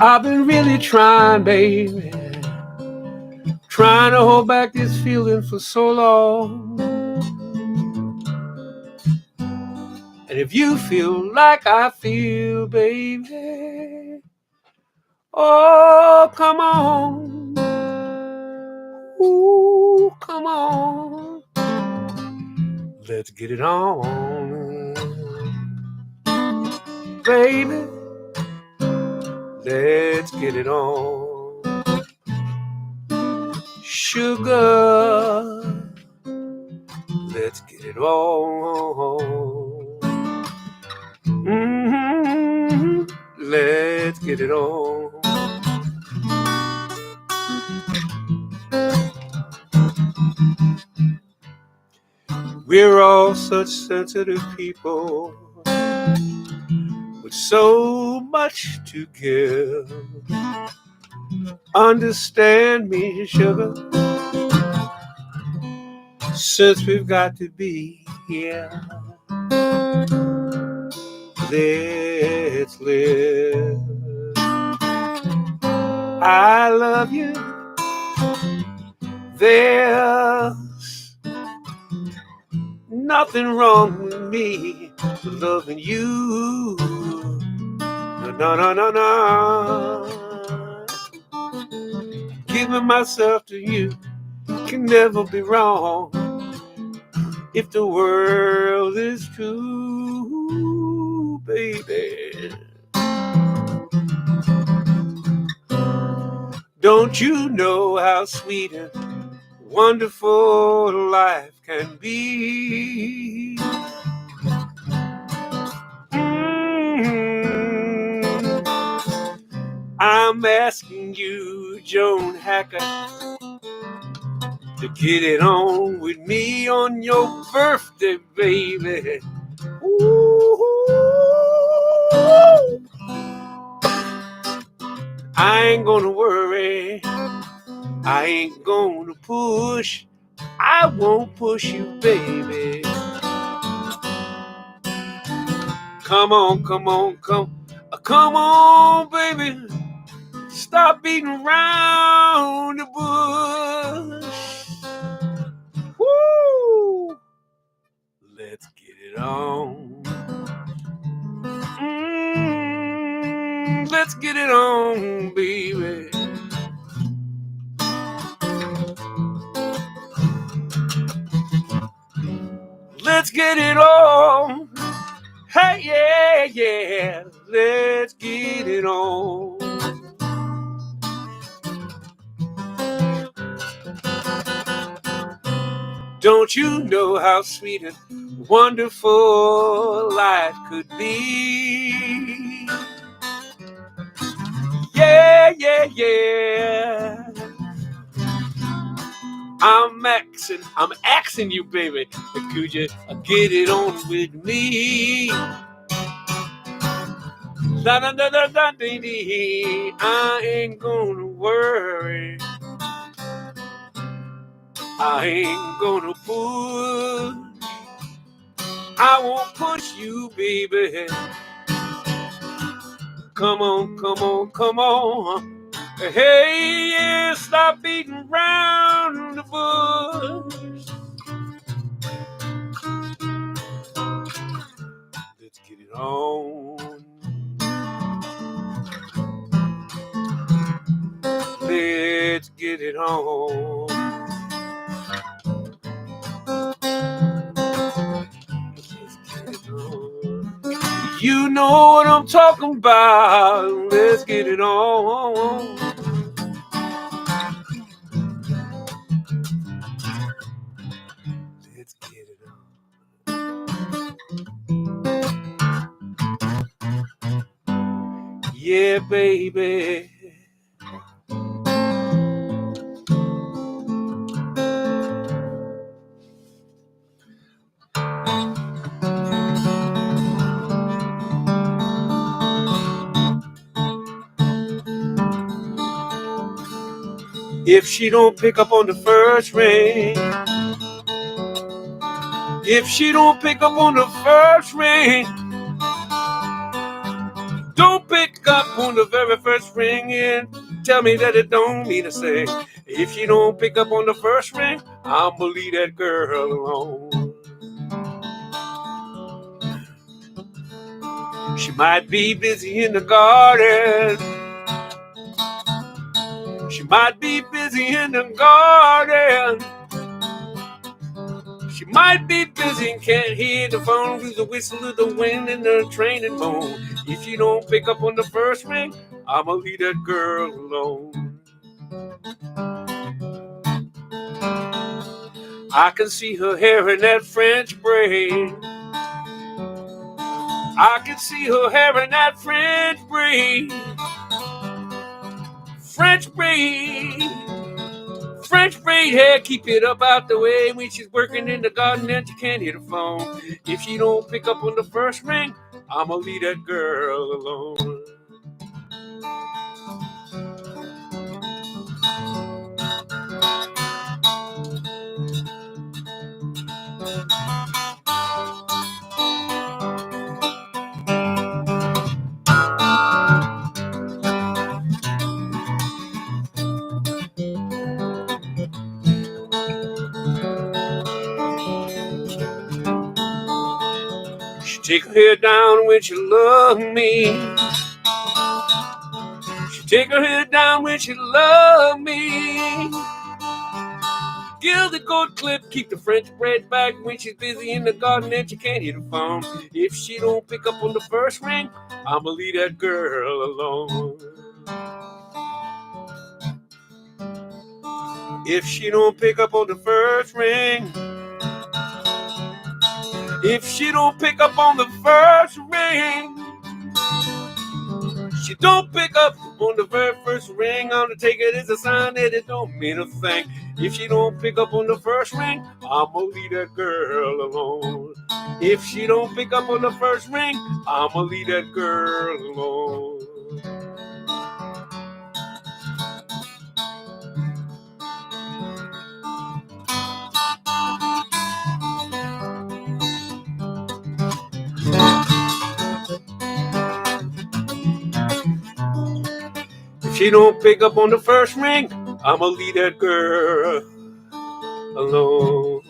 I've been really trying, baby, trying to hold back this feeling for so long. And if you feel like I feel, baby, oh, come on. Ooh, come on. Let's get it on. Baby, let's get it on. Sugar, let's get it on. Mm-hmm. let's get it on. We're all such sensitive people with so much to give. Understand me, sugar, since we've got to be here. Let's live. I love you. There's nothing wrong with me loving you. No, no, no, no, no. Giving myself to you can never be wrong if the world is true, baby. Don't you know how sweet and wonderful life can be? I'm asking you, Joan Hacker, to get it on with me on your birthday, baby. Ooh. I ain't gonna worry, I ain't gonna push, I won't push you, baby. Come on, come on, come on, baby. Stop beating around the bush. Woo! Let's get it on. Let's get it on, baby. Let's get it on. Hey, yeah, yeah. Let's get it on. Don't you know how sweet and wonderful life could be? Yeah, yeah, yeah. I'm asking you, baby, could you get it on with me? Da da da da da dee dee. I ain't gonna worry. I ain't gonna push. I won't push you, baby. Come on, come on, come on. Hey, yeah, stop beating round the bush. Let's get it on. Let's get it on. You know what I'm talking about. Let's get it on. Let's get it on. Yeah, baby. If she don't pick up on the first ring, if she don't pick up on the first ring, don't pick up on the very first ring and tell me that it don't mean a thing. If she don't pick up on the first ring, I'ma leave that girl alone. She might be busy in the garden. She might be busy in the garden. She might be busy and can't hear the phone through the whistle of the wind and the train and moan. If you don't pick up on the first ring, I'ma leave that girl alone. I can see her hair in that French braid. I can see her hair in that French braid. French braid. French braid hair, keep it up out the way. When she's working in the garden and she can't hit the phone. If she don't pick up on the first ring, I'ma leave that girl alone. She take her head down when she love me. She take her head down when she love me. Gilded gold clip, keep the French braid back when she's busy in the garden and she can't hit the phone. If she don't pick up on the first ring, I'ma leave that girl alone. If she don't pick up on the first ring, if she don't pick up on the first ring, she don't pick up on the very first ring, I'm gonna take it as a sign that it don't mean a thing. If she don't pick up on the first ring, I'ma leave that girl alone. If she don't pick up on the first ring, I'ma leave that girl alone. If she don't pick up on the first ring, I'ma leave that girl alone.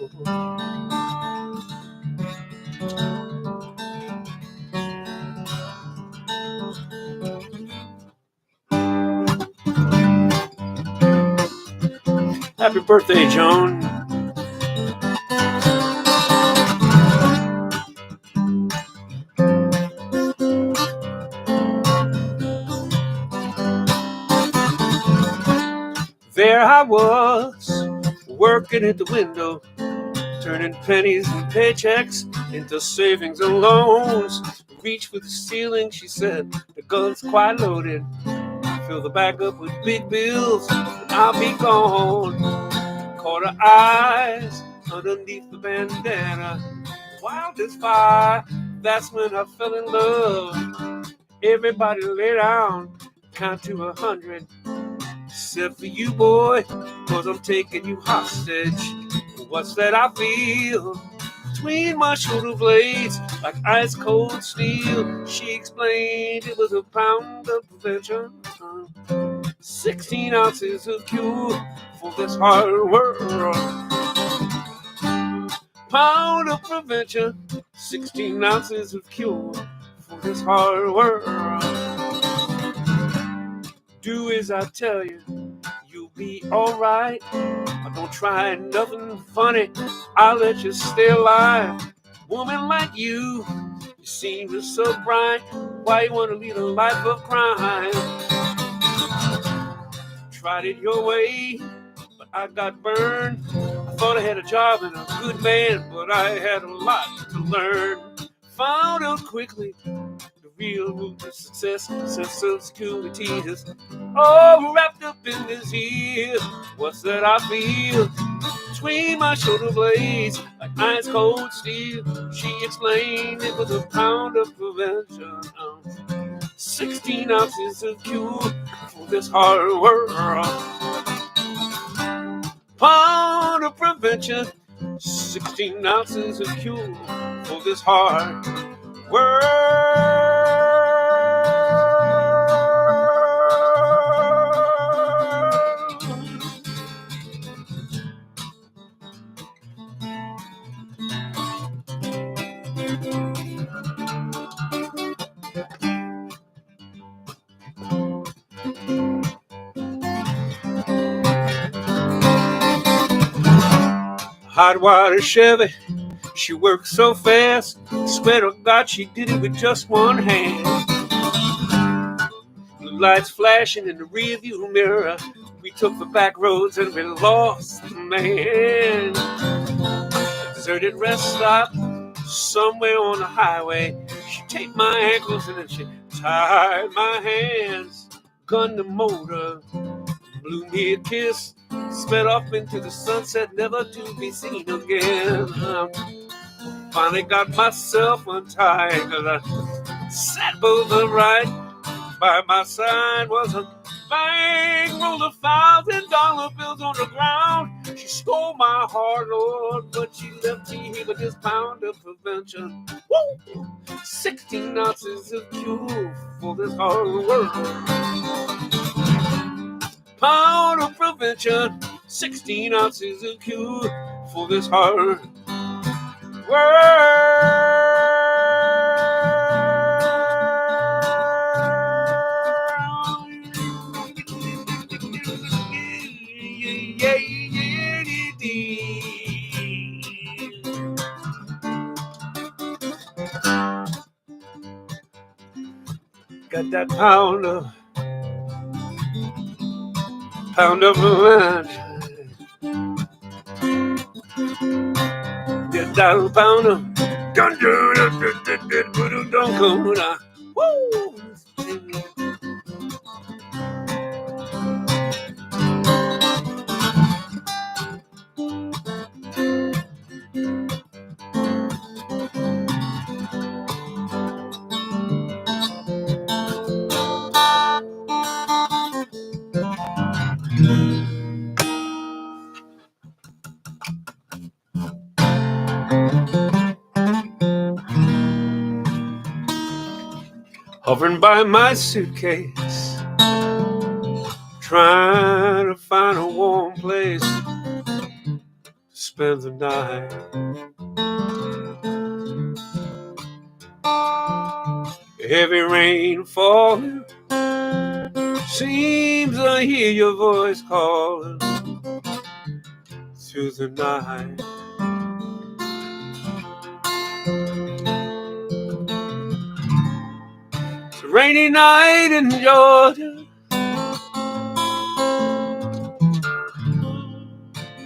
Happy birthday, Joan. There I was, working at the window, turning pennies and paychecks into savings and loans. Reach for the ceiling, she said, the gun's quite loaded. Fill the bag up with big bills, and I'll be gone. Caught her eyes underneath the bandana, wild as fire, that's when I fell in love. Everybody lay down, count to 100. Except for you, boy, cause I'm taking you hostage. What's that I feel between my shoulder blades, like ice cold steel? She explained it was a pound of prevention, 16 ounces of cure for this hard world. Pound of prevention, 16 ounces of cure for this hard world. Do as I tell you, you'll be alright. Don't try nothing funny, I'll let you stay alive. Woman like you seem so bright. Why you wanna lead a life of crime? Tried it your way, but I got burned. I thought I had a job and a good man, but I had a lot to learn. Found out quickly the real root to success, since Social Security is all wrapped up in this here. What's that I feel between my shoulder blades, like ice cold steel? She explained it was a pound of prevention, 16 ounces of cure for this hard world. Pound of prevention, 16 ounces of cure for this hard world. Hot water Chevy, she worked so fast. Swear to God, she did it with just one hand. The lights flashing in the rearview mirror. We took the back roads and we lost the man. A deserted rest stop somewhere on the highway. She taped my ankles and then she tied my hands, gunned the motor, blew me a kiss, sped off into the sunset, never to be seen again. Finally got myself untied, 'cause I sat both upright. By my side was a bank roll of $1,000 bills on the ground. She stole my heart, Lord, but she left me here with this pound of prevention. Woo! 16 ounces of cure for this hard work. Pound of prevention, 16 ounces of cure for this hard work. Got that pound of prevention. Get that pound of woo! Hovering by my suitcase, trying to find a warm place to spend the night. Heavy rain falling, seems I hear your voice calling through the night. It's a rainy night in Georgia.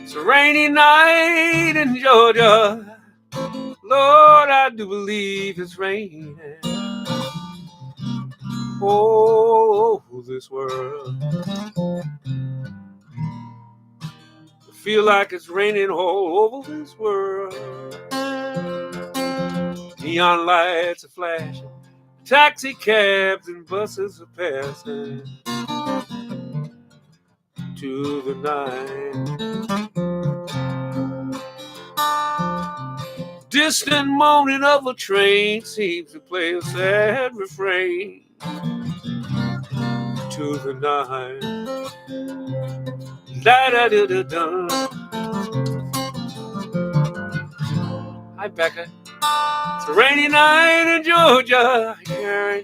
It's a rainy night in Georgia. Lord, I do believe it's raining. Oh, this world. I feel like it's raining all over this world. Neon lights are flashing, taxi cabs and buses are passing to the night. Distant moaning of a train seems to play a sad refrain to the night. Da da da da da. Hi, Becca. It's a rainy night in Georgia. Yeah.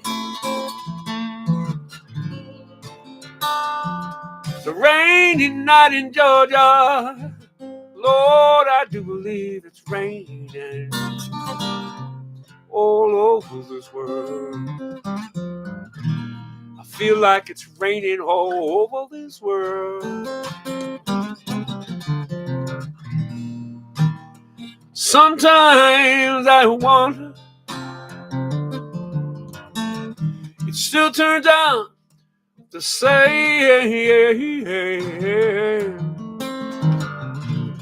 It's a rainy night in Georgia. Lord, I do believe it's raining all over this world. I feel like it's raining all over this world. Sometimes I wonder, it still turns out the same.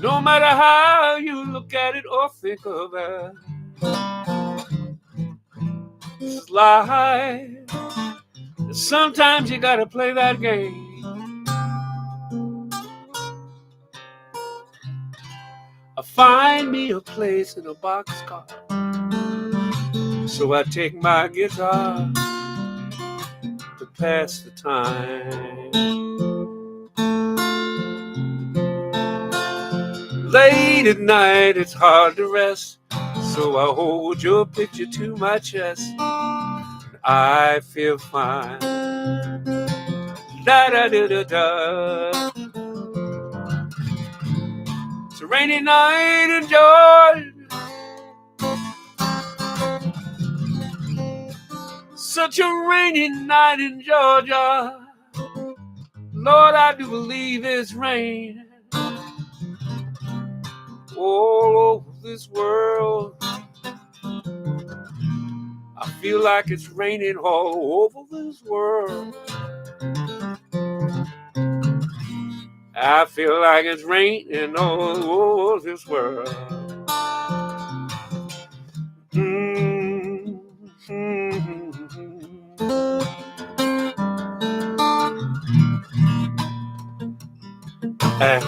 No matter how you look at it or think of it, it's life. Sometimes you gotta play that game. I find me a place in a boxcar, so I take my guitar to pass the time. Late at night, it's hard to rest, so I hold your picture to my chest. I feel fine. Da da da da da. It's a rainy night in Georgia. Such a rainy night in Georgia. Lord, I do believe it's raining all over this world. I feel like it's raining all over this world. I feel like it's raining all over this world. Mm-hmm.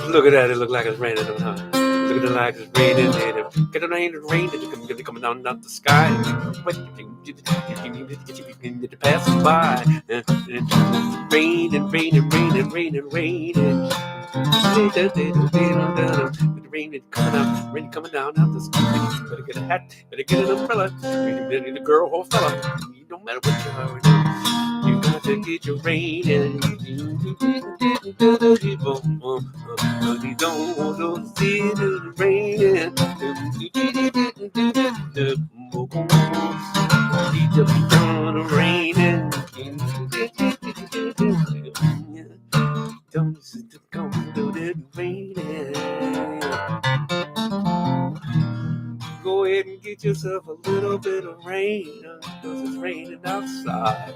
Look at that, it looks like it's raining, huh? Look at it like it's raining, and get it rain, it's coming down the sky. Passing by, raining, raining, raining, raining, raining. The rain is coming up, rain coming down out the sky. Better get a hat, better get an umbrella. Better the girl or fella, no matter what you are, you got to get your rain and go ahead and get yourself a little bit of rain, because it's raining outside.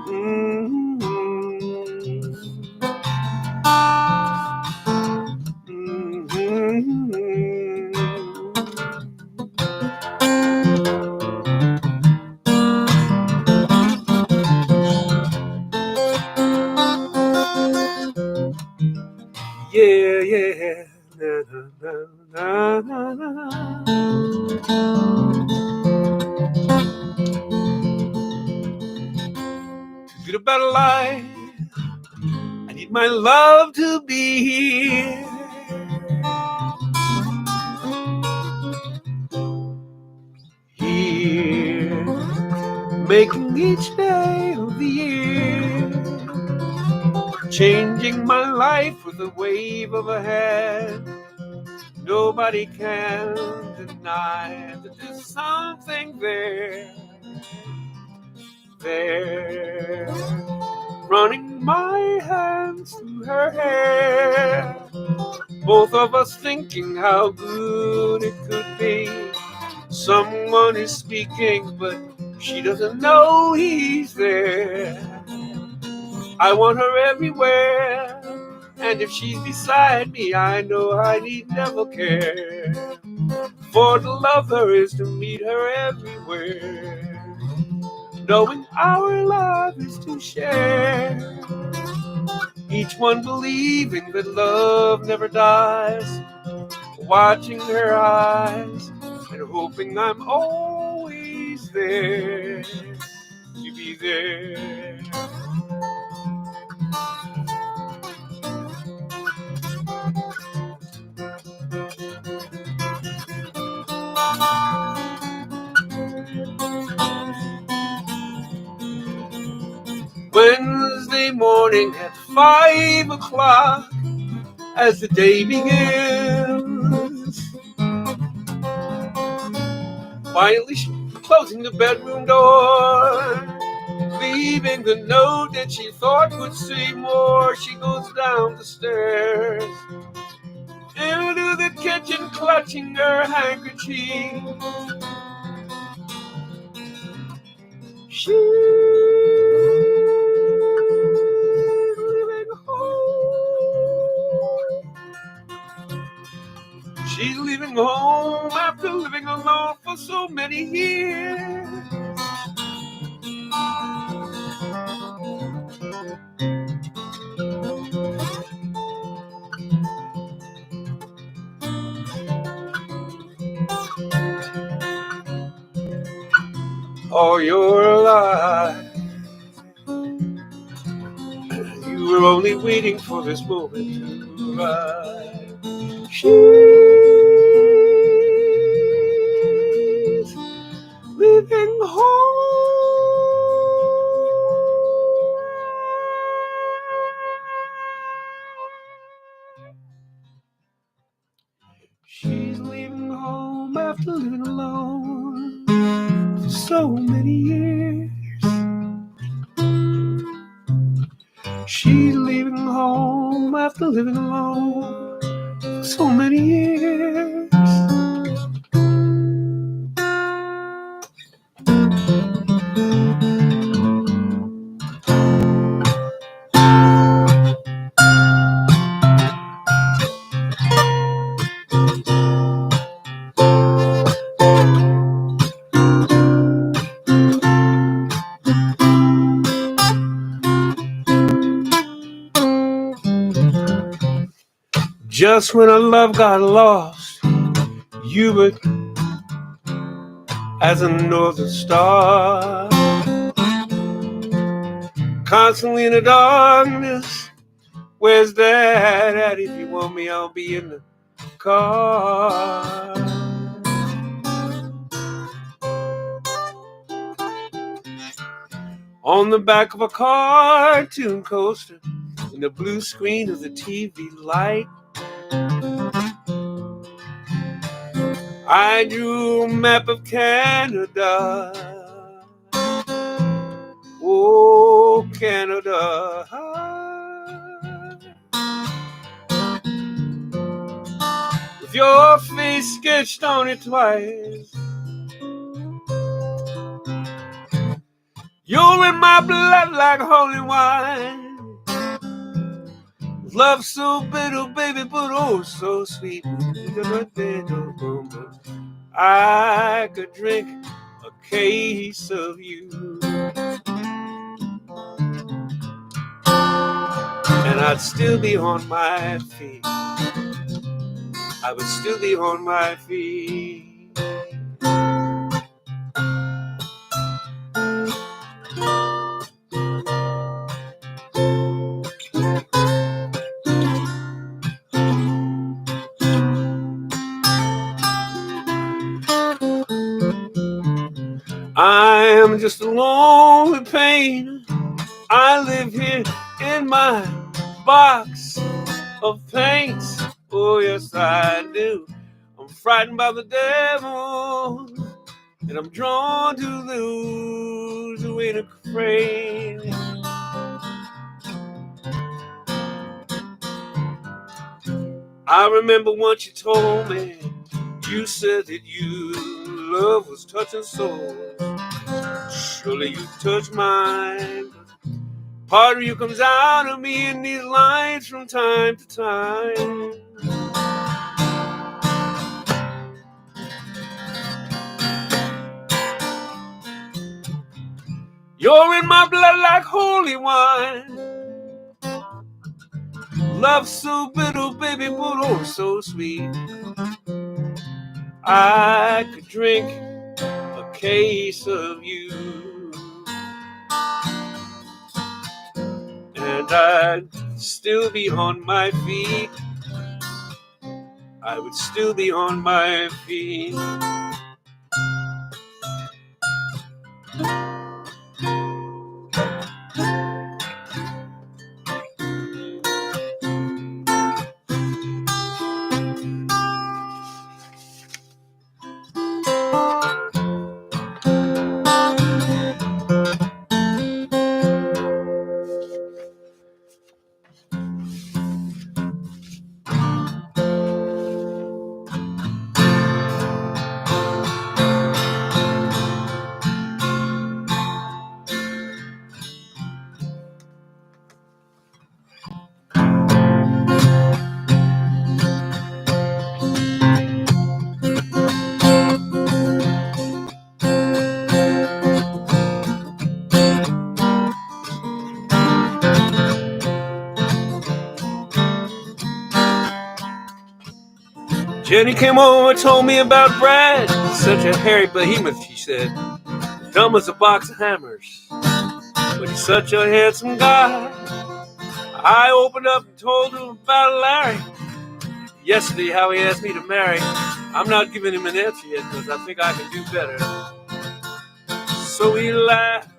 Mm-hmm. Mm-hmm. Yeah, yeah. Na, na, na, na, na. To get a better life, I need my love to be here. Here, making each day of the year, changing my life with a wave of a hand. Nobody can deny that there's something there, running my hands through her hair. Both of us thinking how good it could be. Someone is speaking, but she doesn't know he's there. I want her everywhere, and if she's beside me, I know I need never care. For to love her is to meet her everywhere, knowing our love is to share. Each one believing that love never dies, watching her eyes and hoping I'm always there to be there. Wednesday morning at 5 o'clock, as the day begins, quietly closing the bedroom door, leaving the note that she thought would say more. She goes down the stairs into the kitchen, clutching her handkerchief. She's leaving home. She's leaving home after living alone for so many years. All your life, you were only waiting for this moment to arrive. She's leaving home. She's leaving home after living alone for so many years. She's leaving home after living alone for so many years. Just when our love got lost, you were as a northern star, constantly in the darkness. Where's that at? If you want me, I'll be in the car. On the back of a cartoon coaster, in the blue screen of the TV light, I drew a map of Canada. Oh, Canada. With your face sketched on it twice. You're in my blood like holy wine. Love so bitter, baby, but oh so sweet. I could drink a case of you, and I'd still be on my feet. I would still be on my feet. I am just a lonely pain. I live here in my box of paints. Oh yes I do. I'm frightened by the devil, and I'm drawn to lose who ain't afraid. I remember once you told me, you said that love was touching souls. Surely you touch mine. Part of you comes out of me in these lines from time to time. You're in my blood like holy wine. Love so bitter, baby, but oh so sweet. I could drink a case of you, and I'd still be on my feet. I would still be on my feet. Jenny came over and told me about Brad. Such a hairy behemoth, she said. Dumb as a box of hammers. But he's such a handsome guy. I opened up and told him about Larry. Yesterday, how he asked me to marry. I'm not giving him an answer yet because I think I can do better. So we laughed,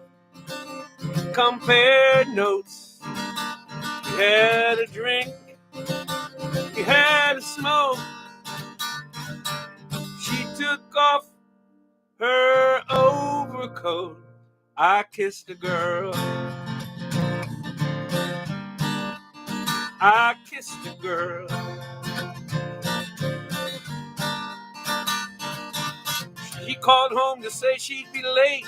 compared notes. We had a drink, we had a smoke. She took off her overcoat. I kissed the girl. I kissed the girl. He called home to say she'd be late.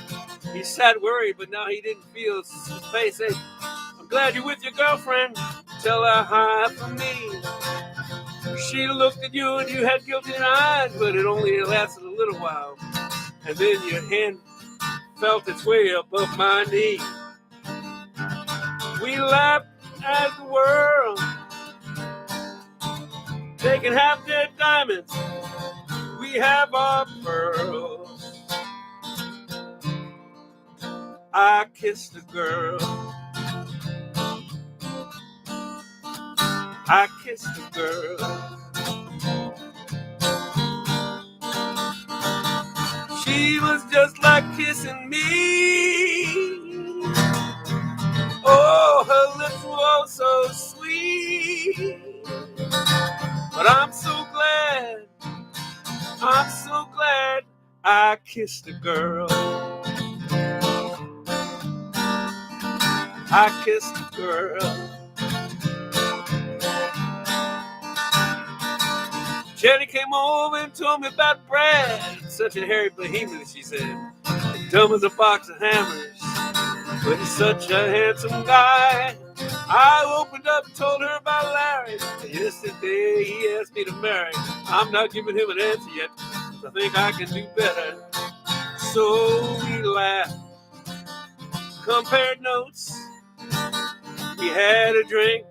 He sat worried, but now he didn't feel his face. Said, I'm glad you're with your girlfriend. Tell her hi for me. She looked at you and you had guilty eyes, but it only lasted a little while. And then your hand felt its way up my knee. We laughed at the world They can have their diamonds, we have our pearls. I kissed a girl, I kissed a girl. She was just like kissing me. Oh, her lips were oh so sweet. But I'm so glad I kissed a girl. I kissed a girl. Jenny came over and told me about Brad. Such a hairy behemoth, she said. Dumb as a box of hammers, but he's such a handsome guy. I opened up and told her about Larry. Yesterday he asked me to marry. I'm not giving him an answer yet. I think I can do better. So we laughed, compared notes. We had a drink,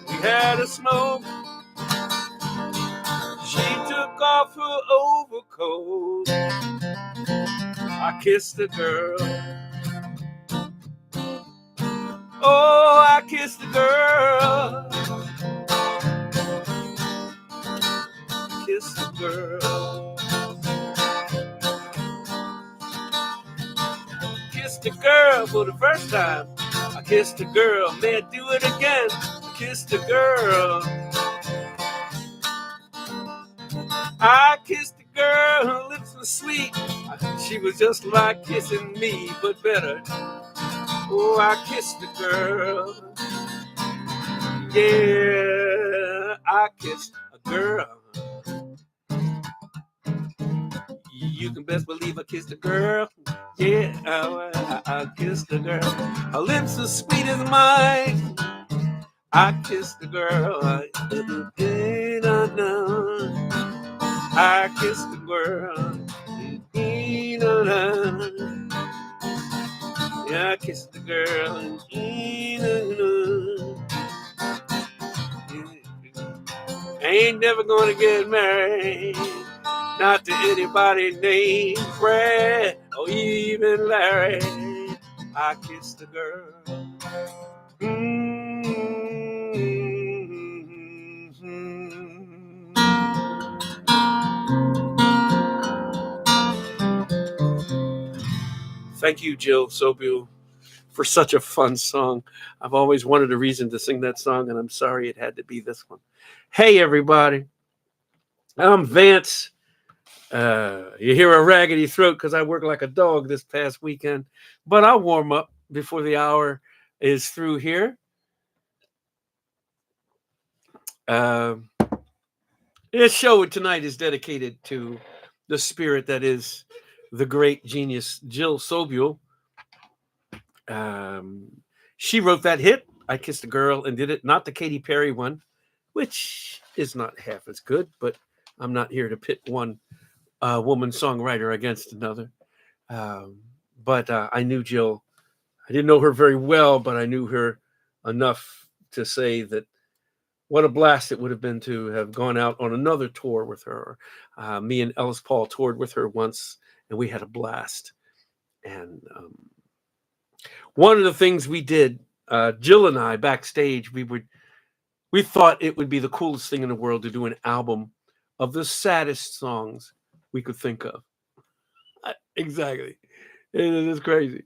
we had a smoke. She took off her overcoat. I kissed the girl. Oh, I kissed the girl. Kissed the girl. Kissed the girl for the first time. I kissed the girl. May I do it again? I kissed the girl. I kissed the girl, her lips were sweet. She was just like kissing me, but better. Oh, I kissed the girl. Yeah, I kissed a girl. You can best believe I kissed a girl. Yeah, I kissed a girl. Her lips as sweet as mine. I kissed the girl. I kissed the girl. Yeah, I kissed the girl. I ain't never gonna get married. Not to anybody named Fred or even Larry. I kissed the girl. Thank you, Jill Sobel, for such a fun song. I've always wanted a reason to sing that song, and I'm sorry it had to be this one. Hey, everybody. I'm Vance. You hear a raggedy throat because I work like a dog this past weekend, but I'll warm up before the hour is through here. This show tonight is dedicated to the spirit that is the great genius Jill Sobel. She wrote that hit, I Kissed a Girl, and did it, not the Katy Perry one, which is not half as good, but I'm not here to pit one woman songwriter against another. But I knew Jill. I didn't know her very well, but I knew her enough to say that what a blast it would have been to have gone out on another tour with her. Me and Ellis Paul toured with her once, and we had a blast. And one of the things we did, Jill and I, backstage, we thought it would be the coolest thing in the world to do an album of the saddest songs we could think of. Exactly. It is crazy.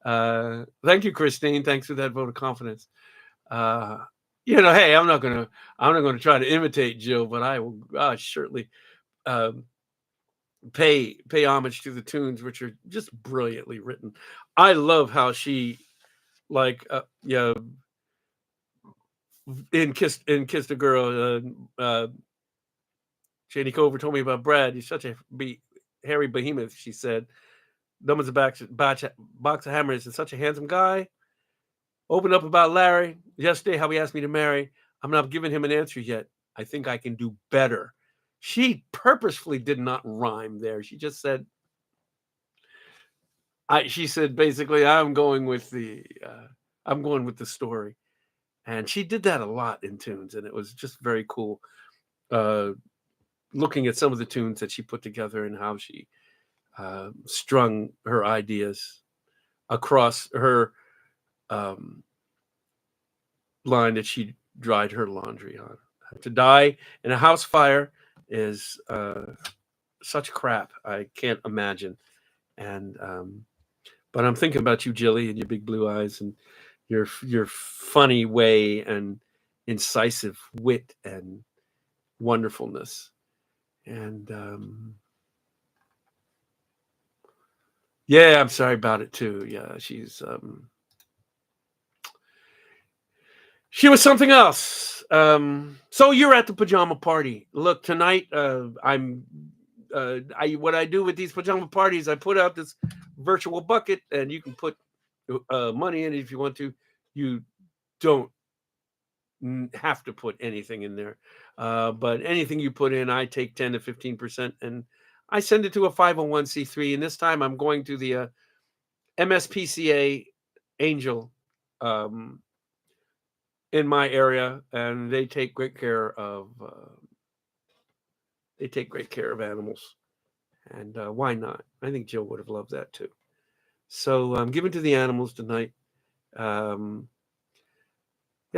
Thank you, Christine. Thanks for that vote of confidence. Hey, I'm not gonna try to imitate Jill, but I will certainly pay homage to the tunes, which are just brilliantly written. I love how she, in Kissed a Girl, Shady Cover told me about Brad. He's such a hairy behemoth, she said. Dumb as a box of hammers, and such a handsome guy. Opened up about Larry yesterday, how he asked me to marry. I'm not giving him an answer yet. I think I can do better. She purposefully did not rhyme there. She just said, she said basically, I'm going with the story. And she did that a lot in tunes, and it was just very cool looking at some of the tunes that she put together and how she strung her ideas across her line that she dried her laundry on. To die in a house fire is such crap. I can't imagine. And but I'm thinking about you, Jilly, and your big blue eyes, and your funny way and incisive wit and wonderfulness. And yeah, I'm sorry about it too. Yeah, she was something else. So you're at the pajama party. Look, tonight what I do with these pajama parties, I put out this virtual bucket, and you can put money in it if you want to. You don't have to put anything in there, but anything you put in, I take 10 to 15%, and I send it to a 501c3. And this time, I'm going to the MSPCA Angel in my area, and they take great care of animals. And why not? I think Jill would have loved that too. So I'm giving to the animals tonight. Yeah,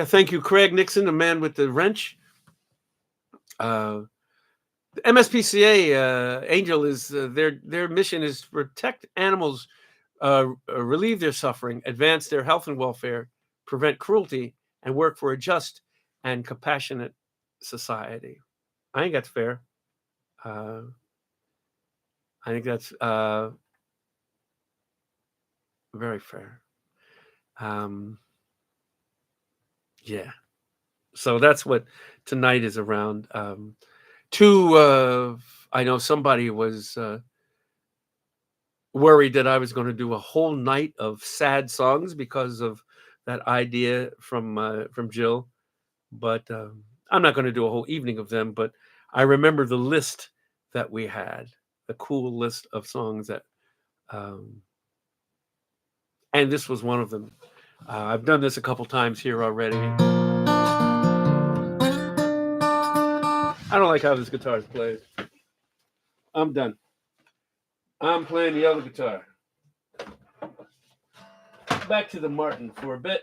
thank you, Craig Nixon, the man with the wrench. The MSPCA Angel is their mission is to protect animals, relieve their suffering, advance their health and welfare, prevent cruelty, and work for a just and compassionate society. I think that's fair. I think that's very fair. Yeah. So that's what tonight is around. I know somebody was worried that I was going to do a whole night of sad songs because of that idea from Jill, but I'm not going to do a whole evening of them. But I remember the list that we had, the cool list of songs that, and this was one of them. I've done this a couple times here already. I don't like how this guitar is played. I'm done. I'm playing the other guitar. Back to the Martin for a bit.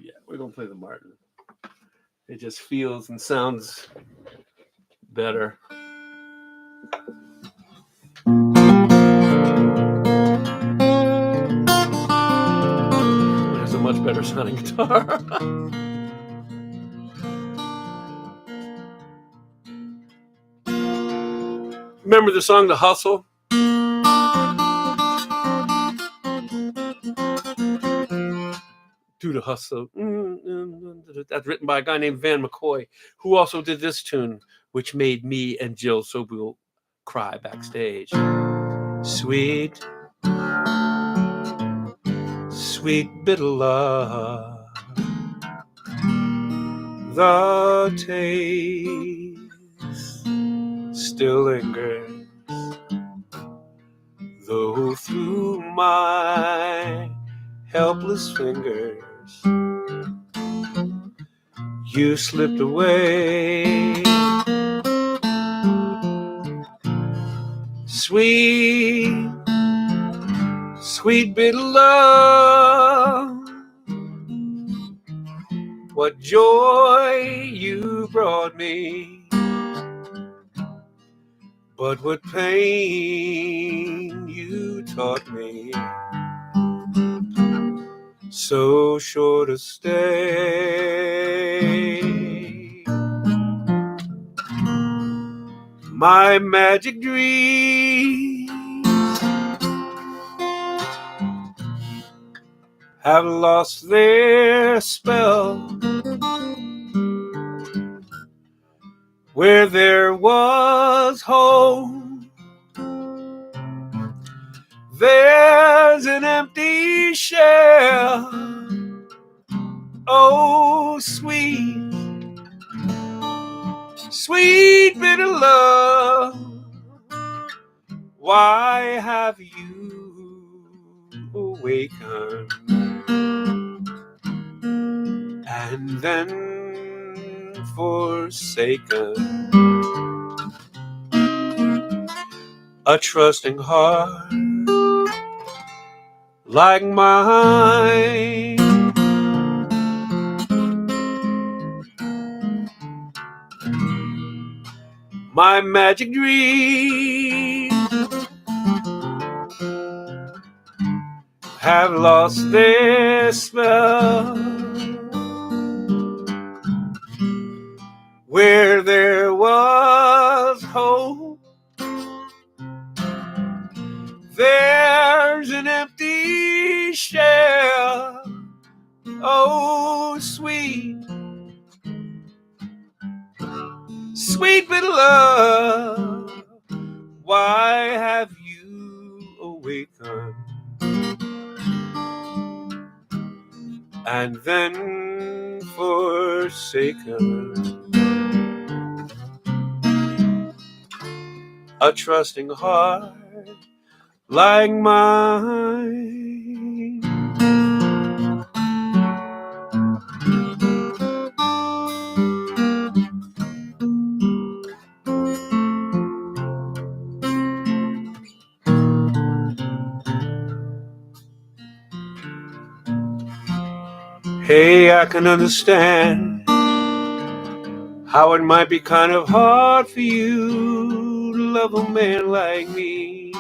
Yeah, we're going to play the Martin. It just feels and sounds better. There's a much better sounding guitar. Remember the song The Hustle? Do the Hustle. That's written by a guy named Van McCoy, who also did this tune, which made me and Jill so we'll cry backstage. Sweet, sweet bitter love, the taste still lingers, though through my helpless fingers you slipped away. Sweet, sweet bitter love, what joy you brought me, but what pain you taught me. So short a stay. My magic dreams have lost their spell. Where there was hope, there's an empty shell. Oh, sweet, sweet bitter love, why have you awakened and then forsaken. A trusting heart like mine, my magic dreams have lost their spell. Where there was hope, there's an empty shell. Oh, sweet, sweet bitter love, why have you awakened and then forsaken? A trusting heart like mine. Hey, I can understand how it might be kind of hard for you to love a man like me.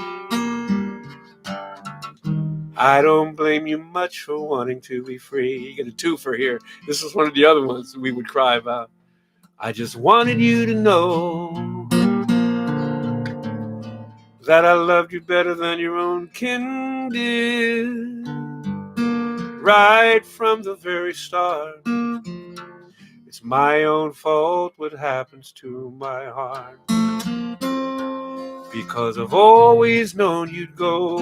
I don't blame you much for wanting to be free. You get a twofer here. This is one of the other ones we would cry about. I just wanted you to know that I loved you better than your own kin did. Right from the very start, it's my own fault what happens to my heart, because I've always known you'd go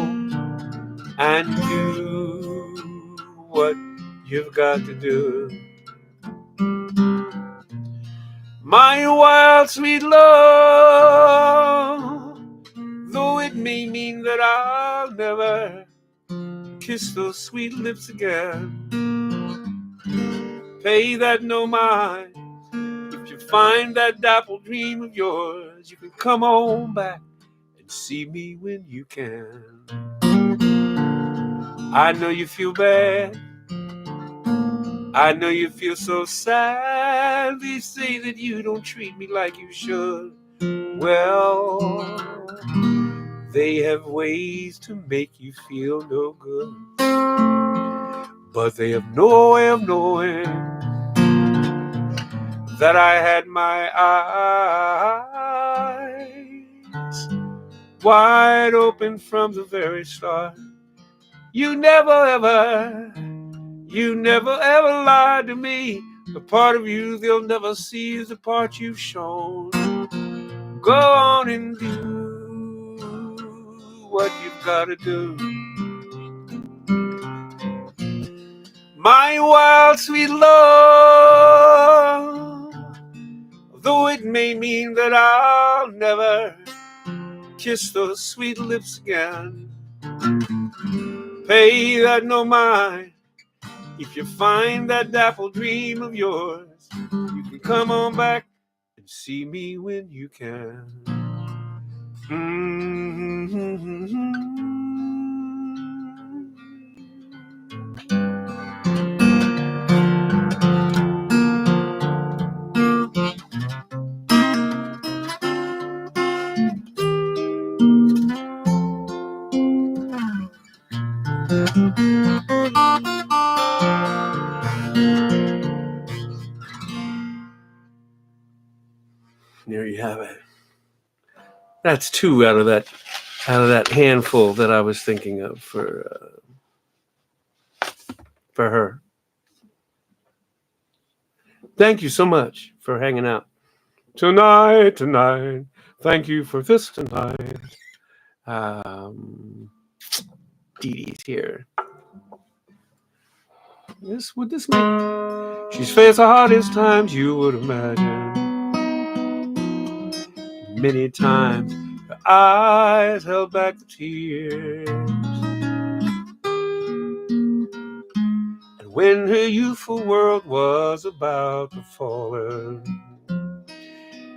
and do what you've got to do. My wild sweet love, though it may mean that I'll never kiss those sweet lips again, pay that no mind. If you find that dappled dream of yours, you can come on back and see me when you can. I know you feel bad, I know you feel so sad. They say that you don't treat me like you should. Well, they have ways to make you feel no good, but they have no way of knowing that I had my eyes wide open from the very start. You never ever lied to me. The part of you they'll never see is the part you've shown. Go on and do what you've got to do. My wild sweet love, though it may mean that I'll never kiss those sweet lips again, pay that no mind. If you find that dappled dream of yours, you can come on back and see me when you can. There you have it. That's two out of that handful that I was thinking of for her. Thank you so much for hanging out tonight. Thank you for this tonight. Dee Dee's here. Would this make? She's faced the hardest times you would imagine. Many times her eyes held back the tears. And when her youthful world was about to fall.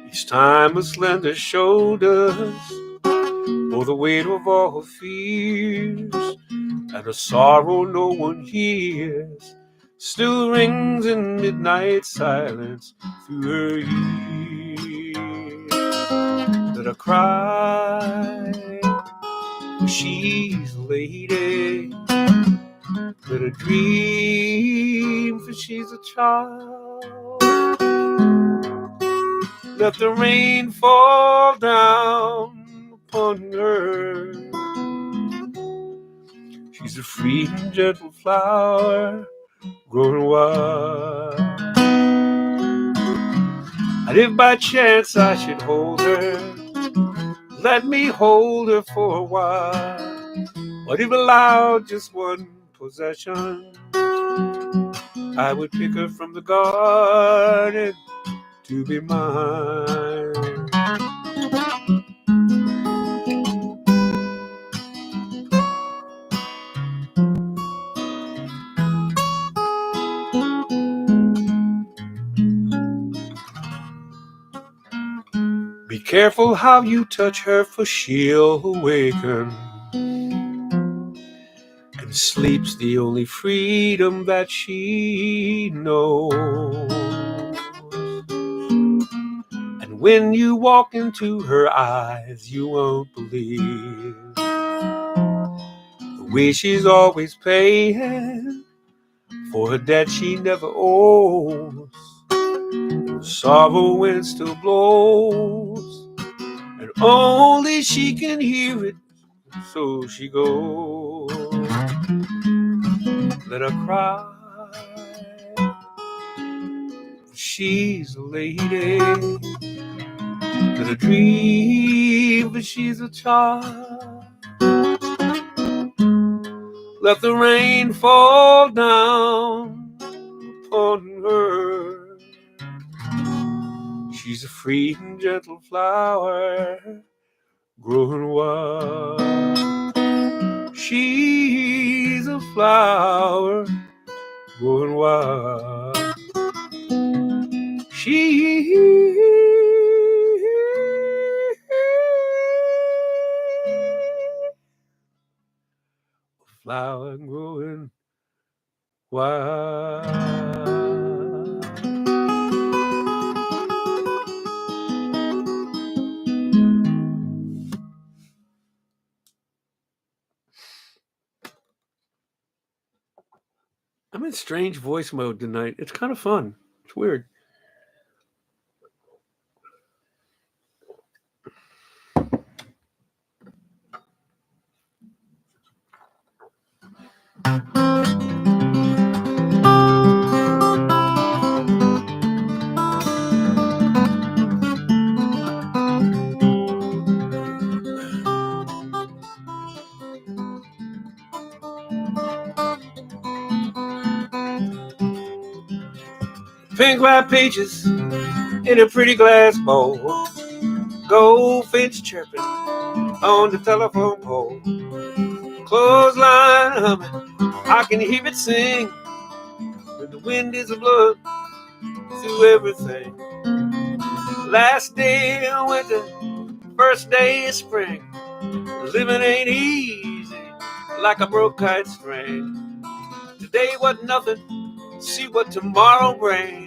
Each time a slender shoulders bore the weight of all her fears, and a sorrow no one hears still rings in midnight silence through her ears. Let her cry, for she's a lady. Let her dream, for she's a child. Let the rain fall down upon her. She's a free and gentle flower growing wild. And if by chance I should hold her, let me hold her for a while. But if allowed just one possession, I would pick her from the garden to be mine. Be careful how you touch her, for she'll awaken, and sleep's the only freedom that she knows. And when you walk into her eyes, you won't believe the way she's always paying for her debt she never owes. Sorrow wind still blows, and only she can hear it, so she goes. Let her cry, for she's a lady. Let her dream, for she's a child. Let the rain fall down upon her. She's a free and gentle flower growing wild. She's a flower growing wild. She's a flower growing wild. I'm in strange voice mode tonight. It's kind of fun. It's weird. Pink white peaches in a pretty glass bowl. Goldfinch chirping on the telephone pole. Clothesline humming, I can hear it sing. When the wind is a blood through everything. Last day of winter, first day of spring. Living ain't easy like a broke kite string. Today wasn't nothing, see what tomorrow brings.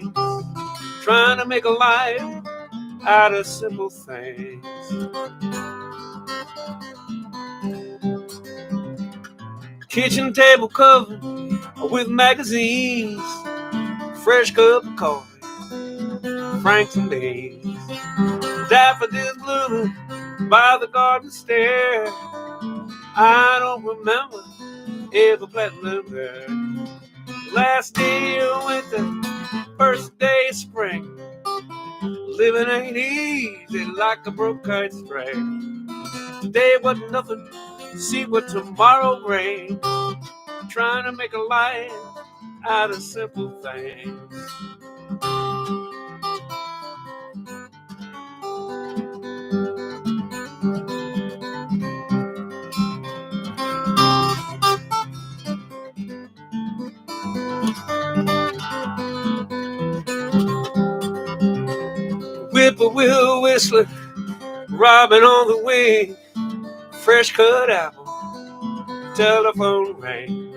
Trying to make a life out of simple things. Kitchen table covered with magazines. Fresh cup of coffee, Franks and beans. Daffodils blooming by the garden stair. I don't remember ever planting them there. Last day of winter, first day of spring. Living ain't easy like a broke kite string. Today wasn't nothing, see what tomorrow brings. Trying to make a life out of simple things. whippoorwill whistling, robin on the wing, fresh cut apple, telephone ring.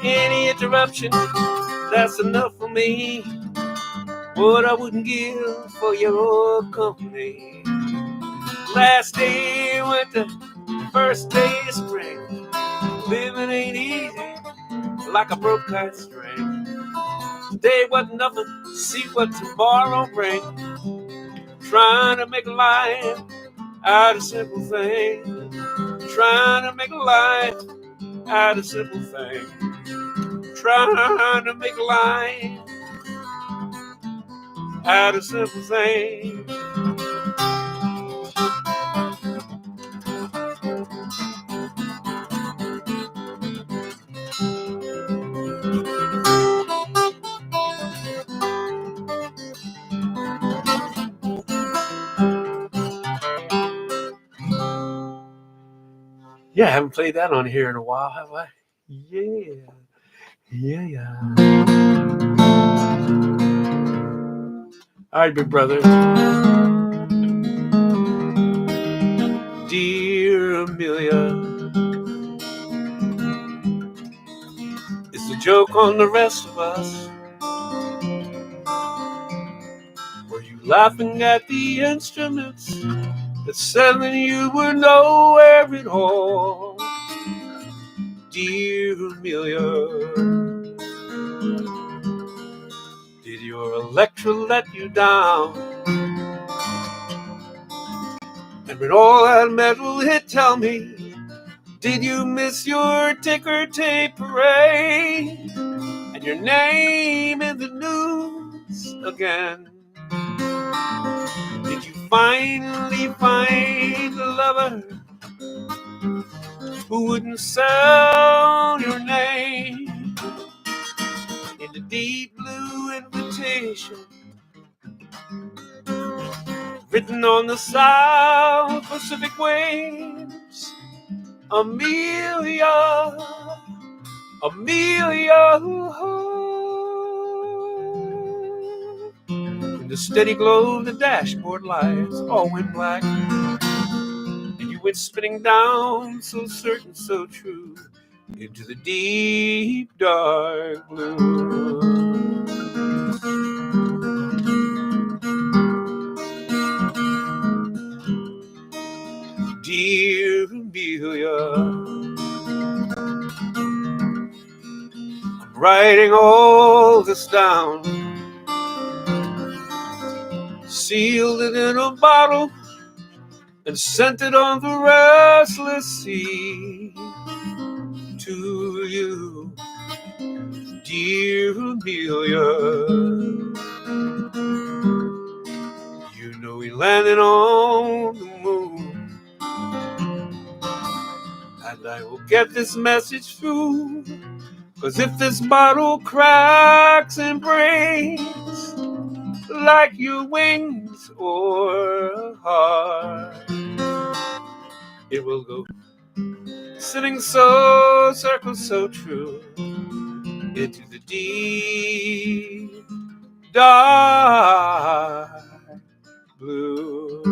Any interruption, that's enough for me. What I wouldn't give for your company. Last day of winter, first day of spring. Living ain't easy, like a broke kite string. Today wasn't nothing, see what tomorrow brings. Trying to make a life out of simple things. Trying to make a life out of simple things. Trying to make a life out of simple things. Yeah, I haven't played that on here in a while, have I? Yeah. All right, big brother. Dear Amelia, it's a joke on the rest of us. Were you laughing at the instruments that said that you were nowhere at all? Dear Amelia, did your Electra let you down? And when all that metal hit, tell me, did you miss your ticker tape parade? And your name in the news again? Did you finally find a lover who wouldn't sell your name in the deep blue invitation written on the South Pacific waves? Amelia, Amelia, in the steady glow of the dashboard lights all went black, and you went spinning down, so certain, so true, into the deep dark blue. Dear Amelia, I'm writing all this down, sealed it in a bottle and sent it on the restless sea to you, dear Amelia. You know we landed on the moon, and I will get this message through, 'cause if this bottle cracks and breaks like your wings or a heart, it will go sitting so circle so true into the deep dark blue.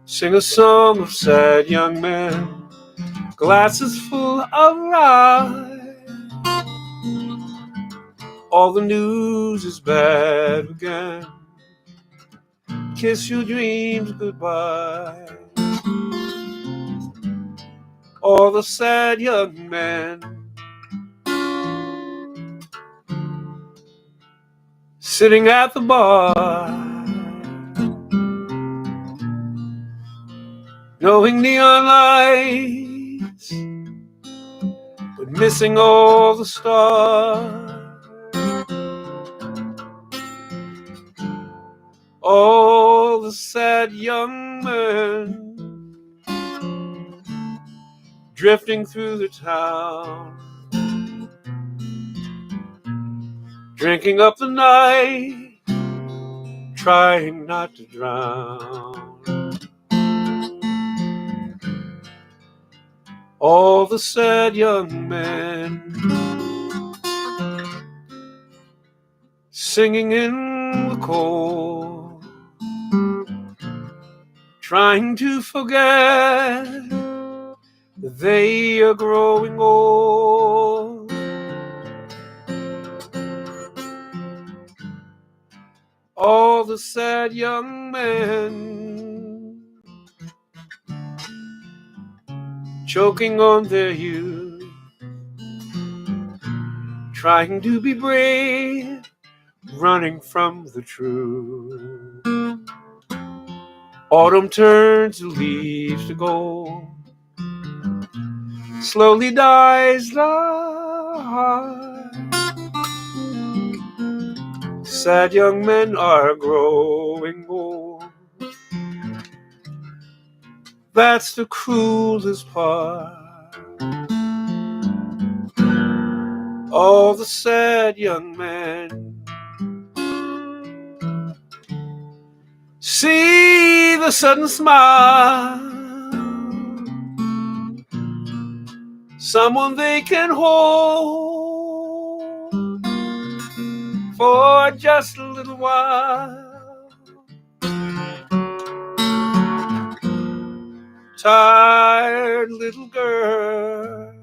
Sing a song of sad young men, glasses full of rye. All the news is bad again. Kiss your dreams goodbye. All the sad young men sitting at the bar, knowing neon lights would missing all the stars, all the sad young men drifting through the town, drinking up the night, trying not to drown. All the sad young men singing in the cold, trying to forget that they are growing old. All the sad young men choking on their youth, trying to be brave, running from the truth. Autumn turns the leaves to gold, slowly dies the heart. Sad young men are growing old. That's the cruelest part. All the sad young men see the sudden smile, someone they can hold for just a little while. Tired little girl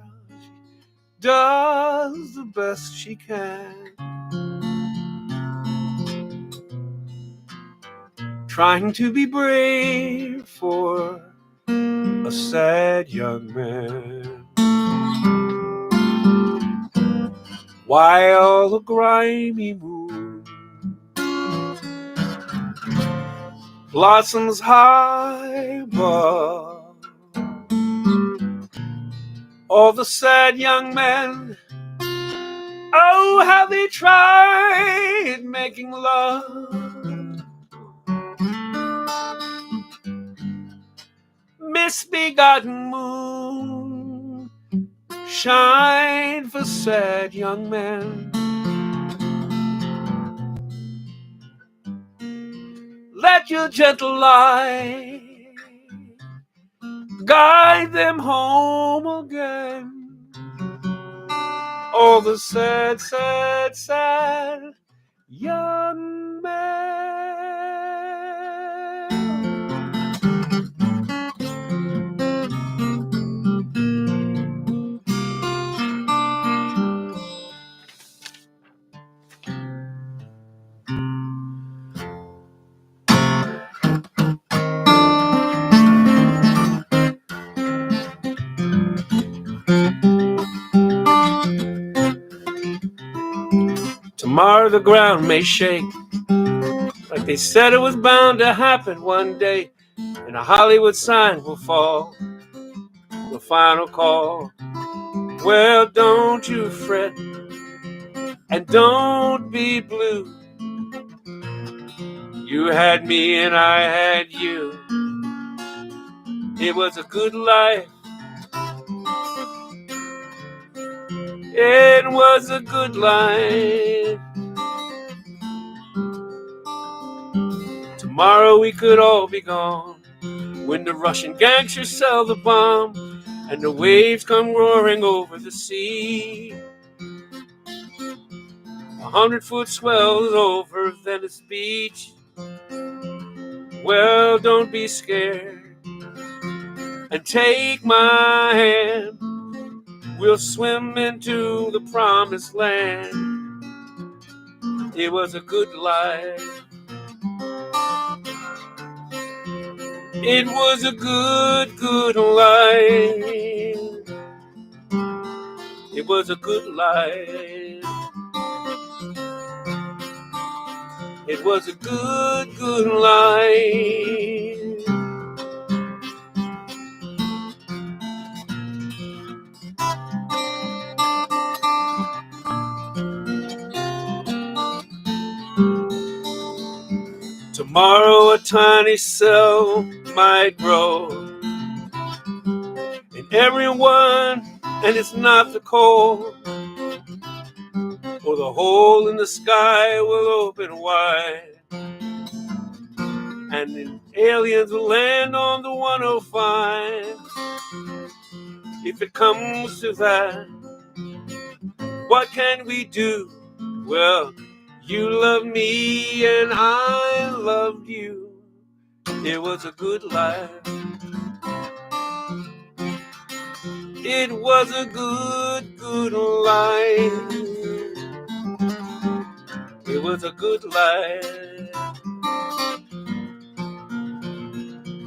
does the best she can, trying to be brave for a sad young man. While the grimy moon blossoms high above, all the sad young men, oh, how they tried making love. Misbegotten moon, shine for sad young men. Let your gentle light guide them home again. All the sad, sad, sad young men. Tomorrow the ground may shake, like they said it was bound to happen one day, and a Hollywood sign will fall, the final call. Well, don't you fret, and don't be blue. You had me and I had you. It was a good life. It was a good life. Tomorrow we could all be gone, when the Russian gangsters sell the bomb and the waves come roaring over the sea. 100-foot swells over Venice Beach. Well, don't be scared, and take my hand. We'll swim into the promised land. It was a good life. It was a good, good life. It was a good life. It was a good, good life. Tomorrow a tiny cell might grow in everyone, and it's not the cold, or the hole in the sky will open wide, and the aliens will land on the 105. If it comes to that, what can we do? Well, you love me and I loved you. It was a good life. It was a good, good life. It was a good life.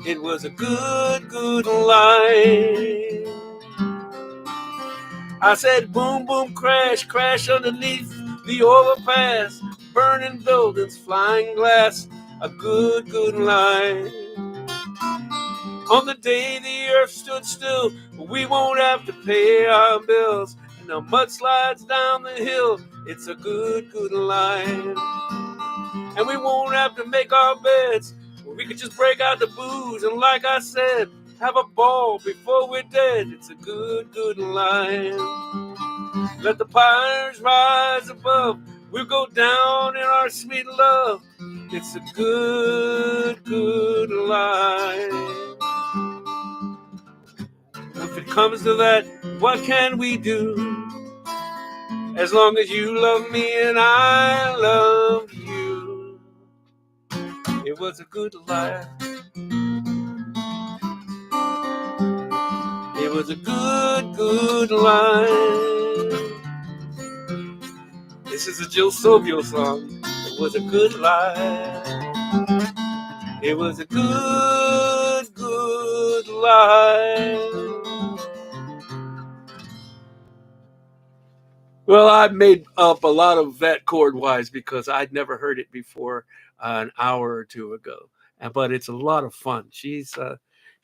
It was a good, good life. I said boom, boom, crash, crash underneath the overpass, burning buildings, flying glass, a good, good life. On the day the earth stood still, we won't have to pay our bills, and the mud slides down the hill, it's a good, good life. And we won't have to make our beds, we could just break out the booze, and like I said, have a ball before we're dead. It's a good, good life. Let the fires rise above, we'll go down in our sweet love. It's a good, good life. If it comes to that, what can we do? As long as you love me and I love you, it was a good life. It was a good, good life. This is a Jill Sobio song. It was a good life. It was a good, good life. Well, I made up a lot of that chord-wise because I'd never heard it before an hour or two ago. But it's a lot of fun. She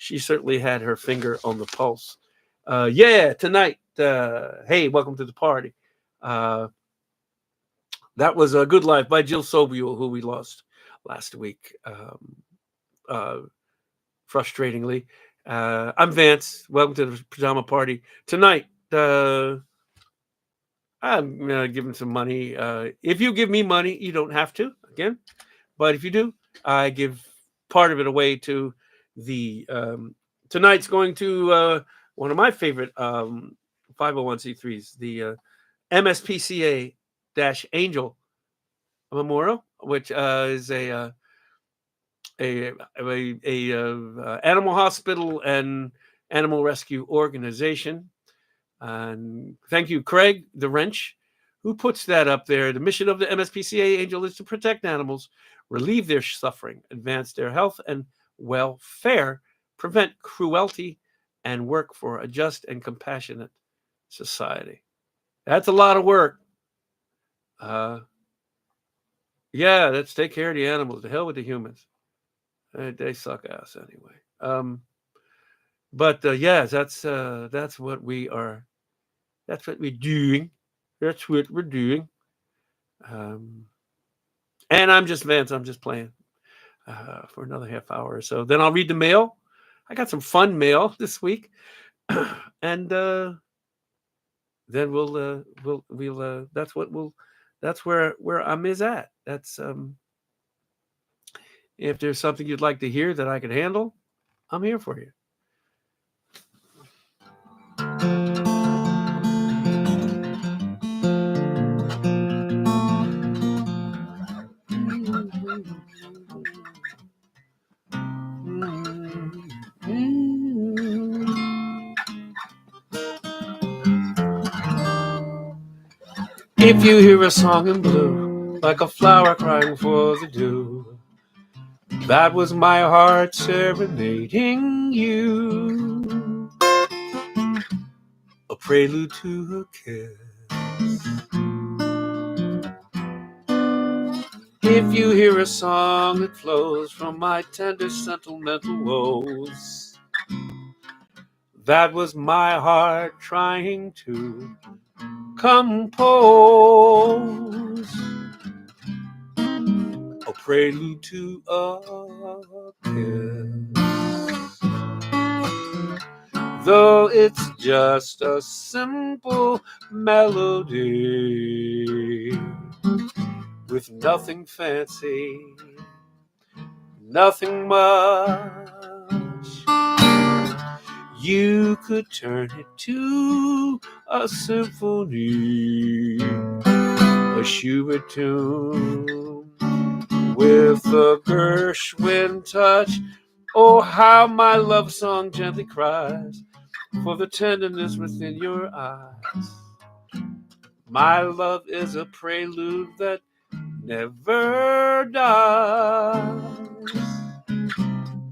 certainly had her finger on the pulse. Yeah, tonight. Hey, welcome to the party. That was A Good Life by Jill Sobio, who we lost last week, frustratingly. I'm Vance. Welcome to the Pajama Party. Tonight, I'm giving some money. If you give me money, you don't have to, again. But if you do, I give part of it away to the... tonight's going to one of my favorite 501c3s, the MSPCA-Angel Memorial, which is a animal hospital and animal rescue organization. And thank you, Craig the Wrench, who puts that up there. The mission of the MSPCA Angel is to protect animals, relieve their suffering, advance their health and welfare, prevent cruelty, and work for a just and compassionate society. That's a lot of work. Yeah, let's take care of the animals. The hell with the humans. They suck ass anyway. But yeah, that's what we are. That's what we're doing. That's what we're doing. And I'm just Vance. I'm just playing for another half hour or so. Then I'll read the mail. I got some fun mail this week, and then we'll that's where I'm is at. That's if there's something you'd like to hear that I can handle, I'm here for you. If you hear a song in blue, like a flower crying for the dew, that was my heart serenading you, a prelude to a kiss. If you hear a song that flows from my tender sentimental woes, that was my heart trying to compose, a prelude to a kiss. Though it's just a simple melody with nothing fancy, nothing much, you could turn it to a symphony, a Schubert tune with a Gershwin touch. Oh, how my love song gently cries for the tenderness within your eyes. My love is a prelude that never dies,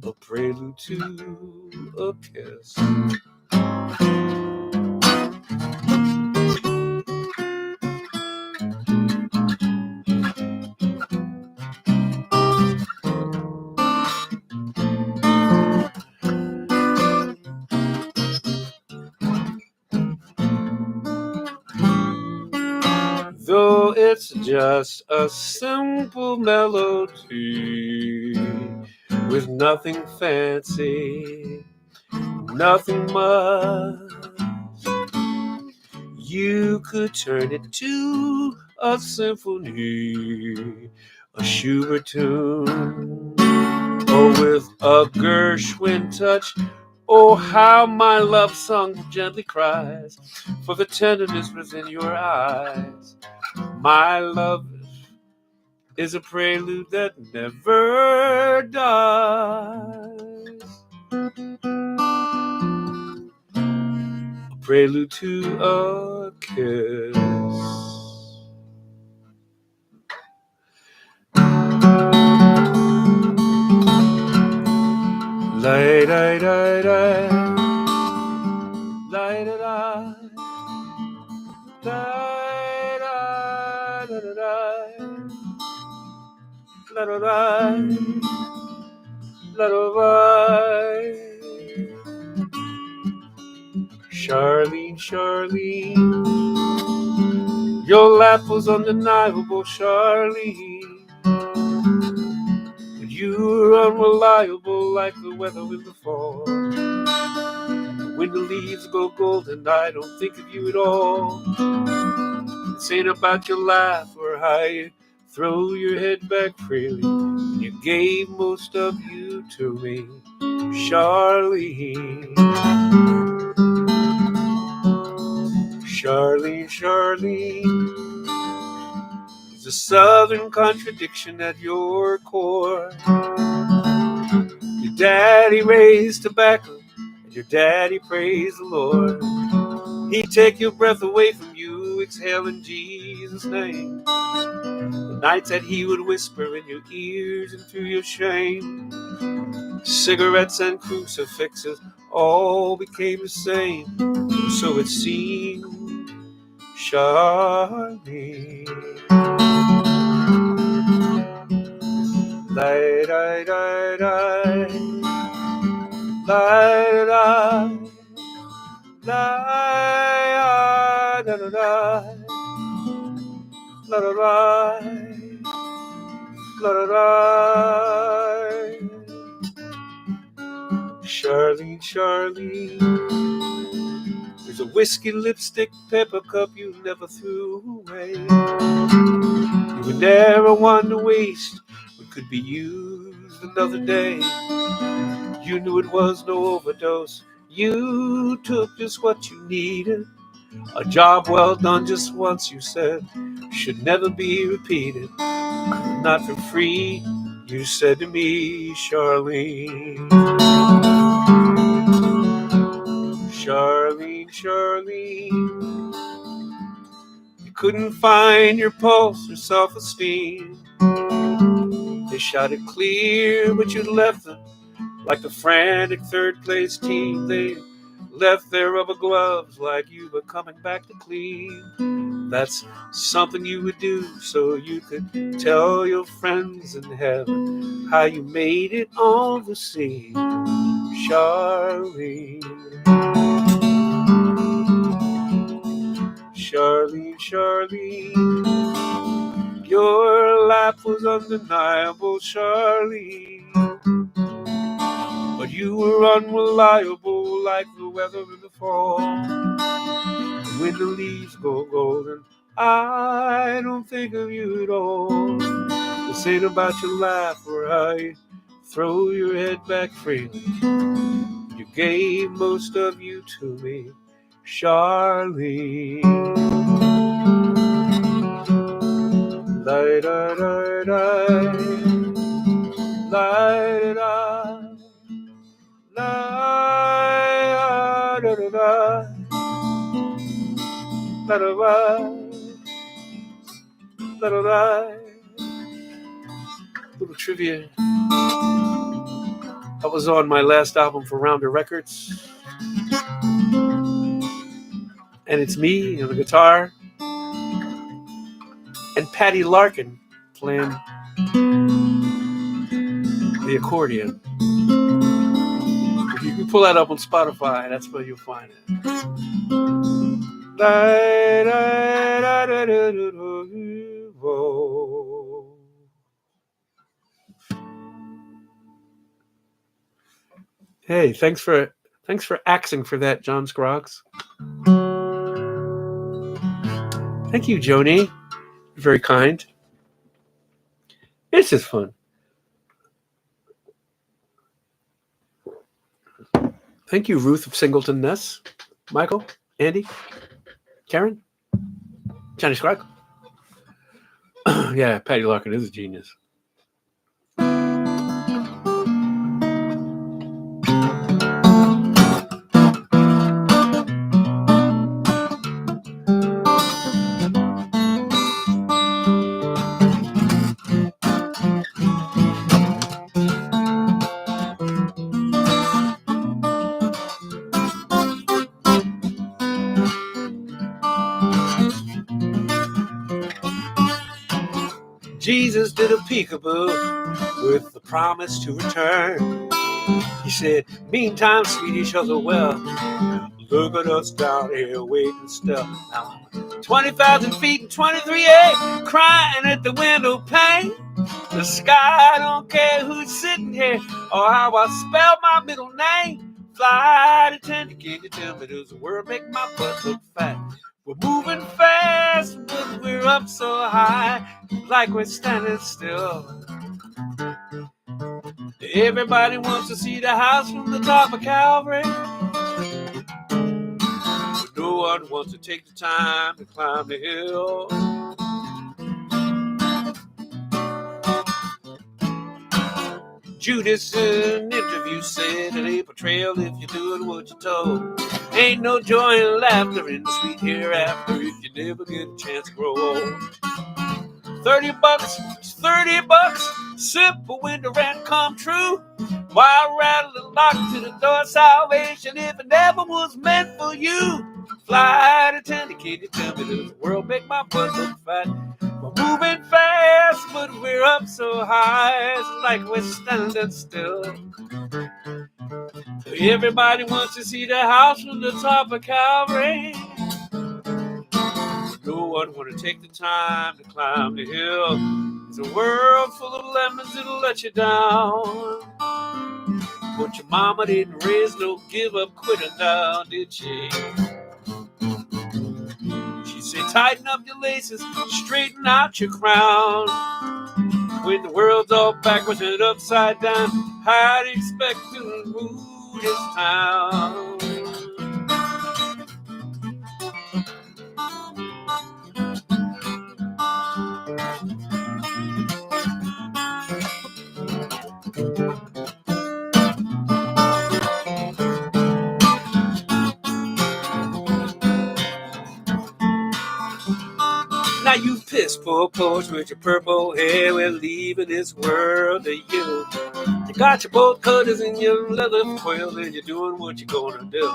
a prelude to a kiss. Though it's just a simple melody with nothing fancy, nothing much, you could turn it to a symphony, a Schubert tune, or with a Gershwin touch. Oh, how my love song gently cries for the tenderness within your eyes. My love is a prelude that never dies, a prelude to a kiss. Lay da da da, lay da da, lay da da da da, la da da, la da da. Charlene, Charlene, your laugh was undeniable, Charlene. But you were unreliable like the weather in the fall. When the leaves go golden, I don't think of you at all. This ain't about your laugh or how you throw your head back freely. You gave most of you to me, Charlene. Charlene, Charlene, there's a southern contradiction at your core. Your daddy raised tobacco, and your daddy praised the Lord. He'd take your breath away from you, exhale in Jesus' name. The nights that he would whisper in your ears and through your shame. Cigarettes and crucifixes all became the same. So it seemed, Charlene. Lie, die, die, die. Lie, die. Lie, da, da, da. La, da, da. La, da, da. Charlene, Charlene, there's a whiskey lipstick pepper cup you never threw away. You would never want to waste what could be used another day. You knew it was no overdose. You took just what you needed. A job well done just once, you said, should never be repeated. Not for free, you said to me, Charlene. Charlene, Charlene, you couldn't find your pulse or self-esteem. They shot it clear, but you left them like the frantic third-place team. They left their rubber gloves like you were coming back to clean. That's something you would do so you could tell your friends in heaven how you made it on the scene, Charlene. Charlene, Charlene, Your laugh was undeniable, Charlie. But you were unreliable like the weather in the fall. When the leaves go golden, I don't think of you at all. This ain't about your laugh or how you throw your head back freely. You gave most of you to me, Charlie. La-da-da-da, la-da-da, la-da-da-da, la-da-da, la-da-da. Little trivia. That was on my last album for Rounder Records. And it's me on the guitar and Patty Larkin playing the accordion. If you can pull that up on Spotify, that's where you'll find it. Hey, thanks for axing for that, John Scroggs. Thank you, Joni. Very kind. It's just fun. Thank you, Ruth of Singleton Ness, Michael, Andy, Karen, Johnny Scroggs. Yeah, Patty Larkin is a genius. Jesus did a peekaboo with the promise to return. He said, meantime, sweet each other well. Look at us down here waiting still. Now, 20,000 feet and 23A, crying at the window pane. The sky don't care who's sitting here or how I spell my middle name. Flight attendant, can you tell me, does the world make my butt look fat? We're moving fast, but we're up so high, like we're standing still. Everybody wants to see the house from the top of Calvary, but no one wants to take the time to climb the hill. Judas in an interview said it ain't betrayal if you're doing what you're told. Ain't no joy and laughter in the sweet hereafter if you never get a chance to grow old. $30, $30, simple window rent come true. Why rattle the lock to the door of salvation if it never was meant for you? Flight attendant, can you tell me, does the world make my butt look fat? We're moving fast, but we're up so high, it's like we're standing still. Everybody wants to see the house from the top of Calvary. No one want to take the time to climb the hill. It's a world full of lemons that'll let you down. But your mama didn't raise no give up quitter down, did she? She said, tighten up your laces, straighten out your crown. When the world's all backwards and upside down, how do you expect to move this town? Now you piss poor poets with your purple hair. We're leaving this world to you. You got your bolt cutters and your leather quill, and you're doing what you're gonna do.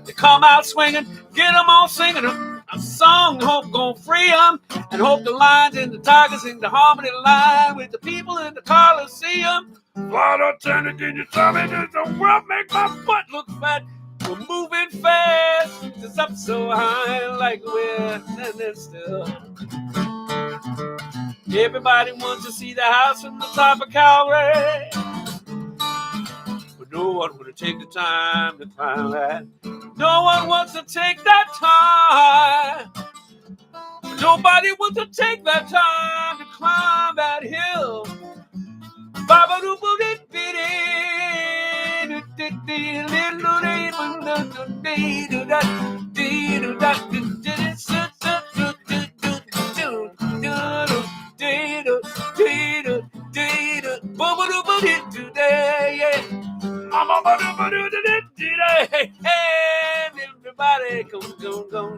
You come out swinging, get them all singing a song, hope gonna free them, and hope the lions and the tigers sing the harmony line with the people in the Coliseum. Flight attendant, can you tell me, does the world make my butt look fat? We're moving fast, it's up so high, like we're standing still. Everybody wants to see the house from the top of Calvary, but no one would take the time to climb that. No one wants to take that time. Nobody wants to take that time to climb that hill. Everybody come.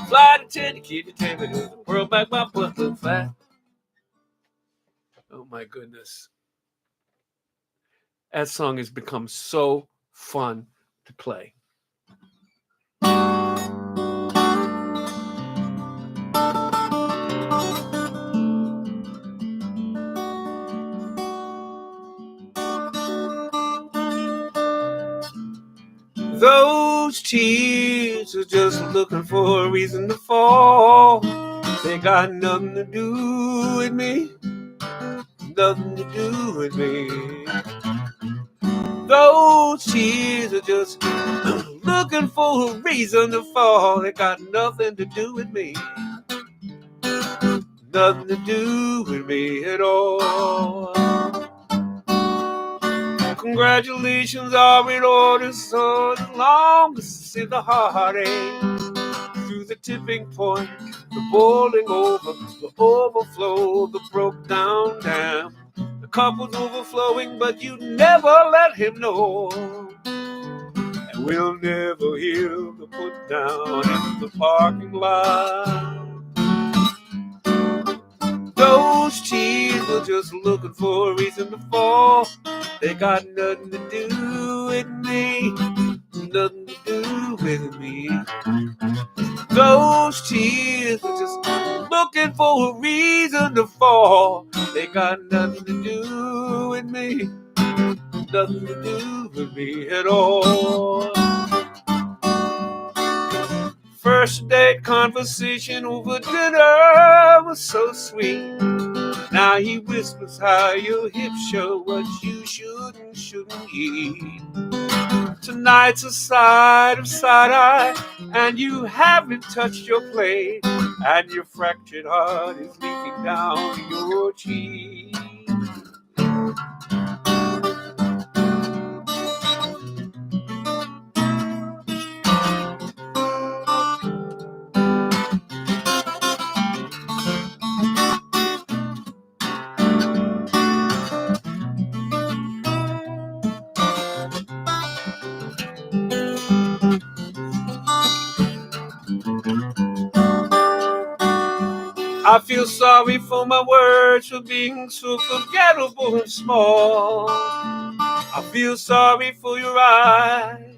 Fly to 10 to keep the table, the world back my butt look flat. Oh my goodness. That song has become so fun to play. Those tears are just looking for a reason to fall. They got nothing to do with me. Nothing to do with me. Those tears are just looking for a reason to fall. They got nothing to do with me. Nothing to do with me at all. Congratulations are in order, so as long as see the heartache through the tipping point, the boiling over, the overflow, the broke down dam. The cup was overflowing, but you never let him know. And we'll never hear the put down in the parking lot. Those tears were just looking for a reason to fall. They got nothing to do with me. Nothing to do with me. Those tears were just looking for a reason to fall. They got nothing to do with me. Nothing to do with me at all. First date conversation over dinner was so sweet. Now he whispers how your hips show what you shouldn't eat. Tonight's a side of side-eye, and you haven't touched your plate, and your fractured heart is leaking down your cheek. I feel sorry for my words for being so forgettable and small. I feel sorry for your eyes,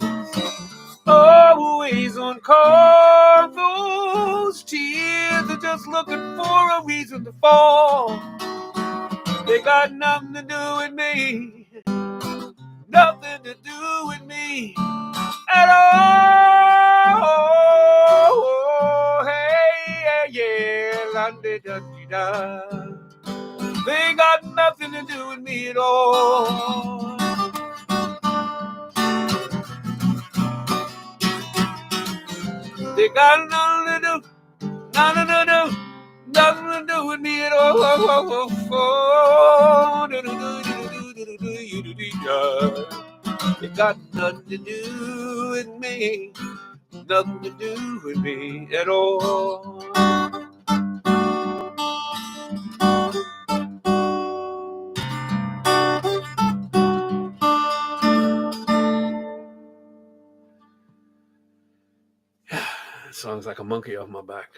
always on call. Those tears are just looking for a reason to fall. They got nothing to do with me, nothing to do with me at all. Hey, yeah, la-da-da-da-da. They got nothing to do with me at all. They got nothing to do, nothing to do with me at all. They got nothing to do with me, nothing to do with me at all. That song's like a monkey off my back.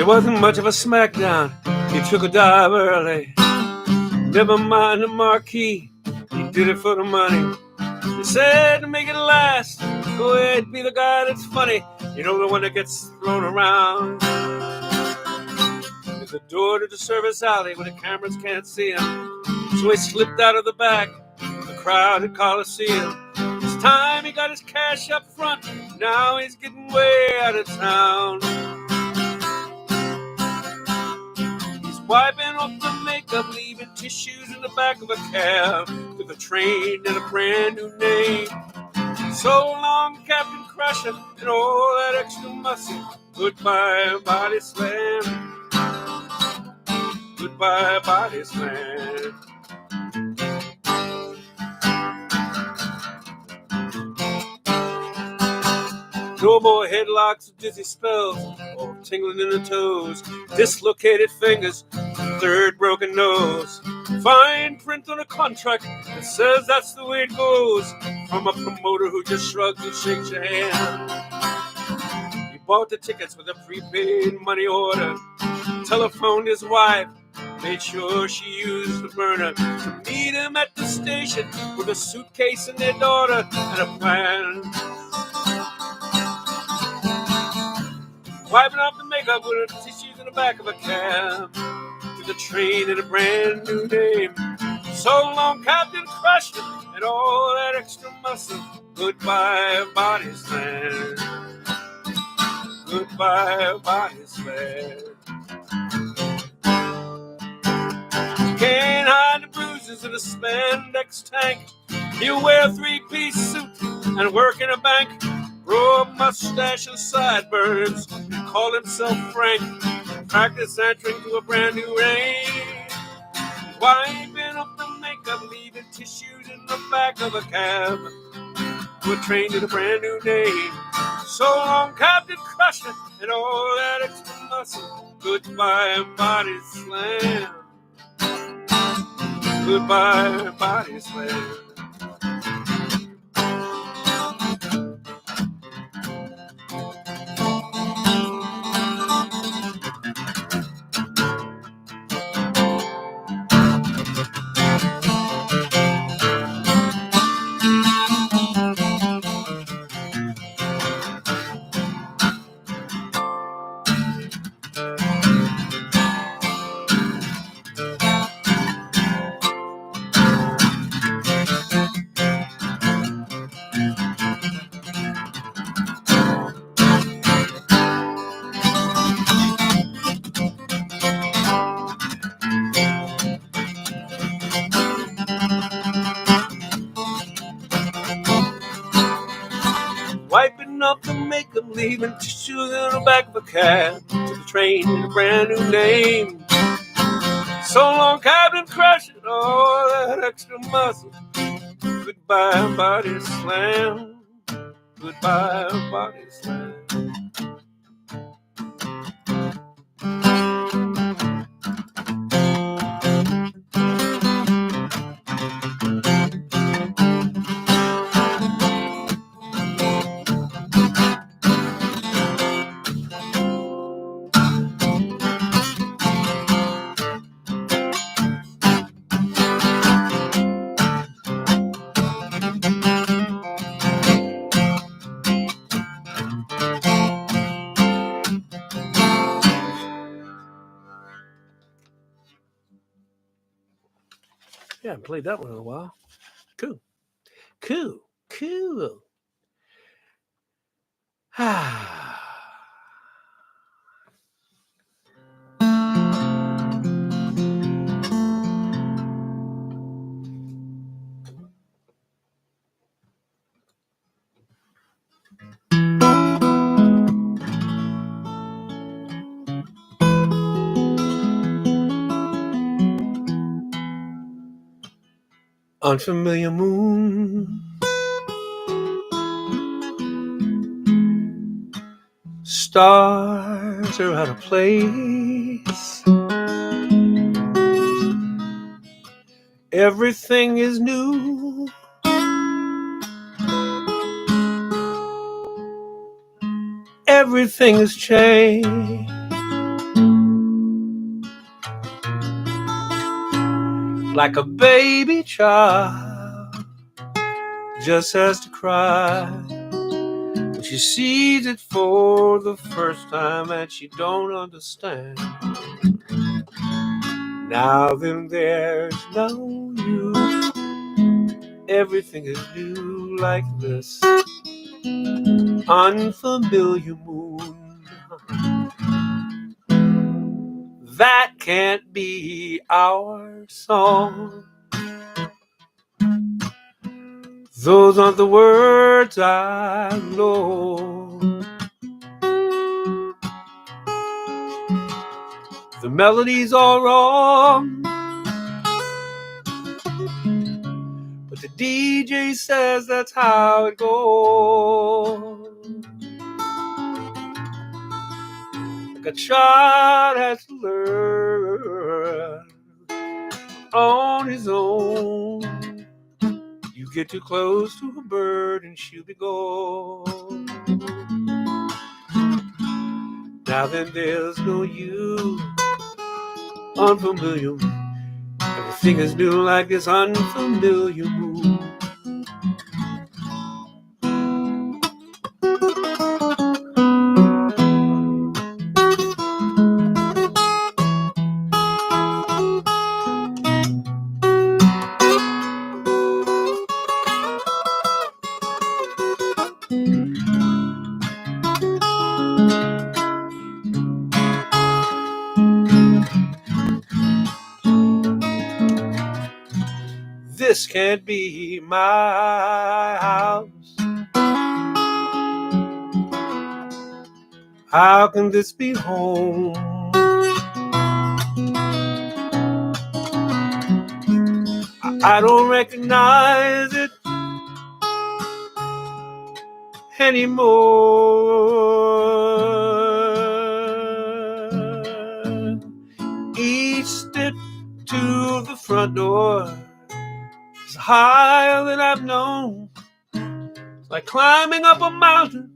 It wasn't much of a smackdown. He took a dive early. Never mind the marquee, he did it for the money. He said to make it last, go ahead, be the guy that's funny. You know, the one that gets thrown around. There's a door to the service alley where the cameras can't see him. So he slipped out of the back of the crowded Coliseum. This time he got his cash up front. Now he's getting way out of town. Wiping off the makeup, leaving tissues in the back of a cab with a train and a brand new name. So long, Captain Crusher, and all that extra muscle. Goodbye, body slam. Goodbye, body slam. No more headlocks or dizzy spells or tingling in the toes, dislocated fingers, third broken nose. Fine print on a contract that says that's the way it goes, from a promoter who just shrugs and shakes your hand. He bought the tickets with a prepaid money order, telephoned his wife, made sure she used the burner to meet him at the station with a suitcase and their daughter and a plan. Wiping off the makeup with the tissues in the back of a cab, with a train and a brand new name. So long, Captain Crusher, and all that extra muscle. Goodbye, body slam. Goodbye, body slam. Can't hide the bruises in a spandex tank. He'll wear a three-piece suit and work in a bank. Grow a mustache and sideburns, call himself Frank, practice answering to a brand new range. Wiping up the makeup, leaving tissues in the back of a cab, to a train to a brand new name. So long, Captain Crusher, and all that extra muscle. Goodbye, body slam. Goodbye, body slam. Wiping off the makeup, leaving tissues in the back of a cab, to the train in a brand new name. So long, Captain Crusher, all that extra muscle. Goodbye, body slam. Goodbye, body slam. Yeah, I haven't played that one in a while. Cool. Unfamiliar moon, stars are out of place. Everything is new. Everything has changed. like a baby child, just has to cry when she sees it for the first time and she don't understand. Now then there's no use, everything is new like this unfamiliar moon. That can't be our song. Those aren't the words I know. The melody's all wrong, but the DJ says that's how it goes. Like a child has to learn on his own. You get too close to a bird and she'll be gone. Now then there's no use, unfamiliar. Everything is new like this unfamiliar moon. This can't be my house. How can this be home? I don't recognize it anymore. Each step to the front door is higher than I've known. It's like climbing up a mountain.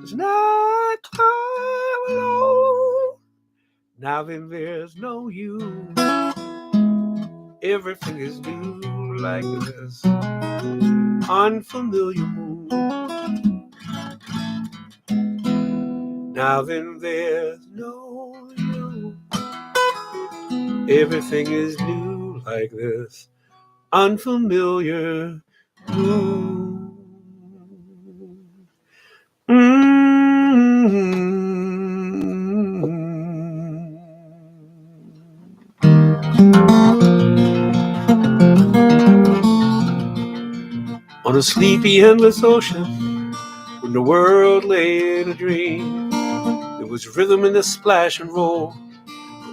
It's not climb alone. Now then there's no you. Everything is new like this unfamiliar moon. Now then there's no you. Everything is new like this unfamiliar moon. On a sleepy, endless ocean, when the world lay in a dream, there was rhythm in the splash and roll,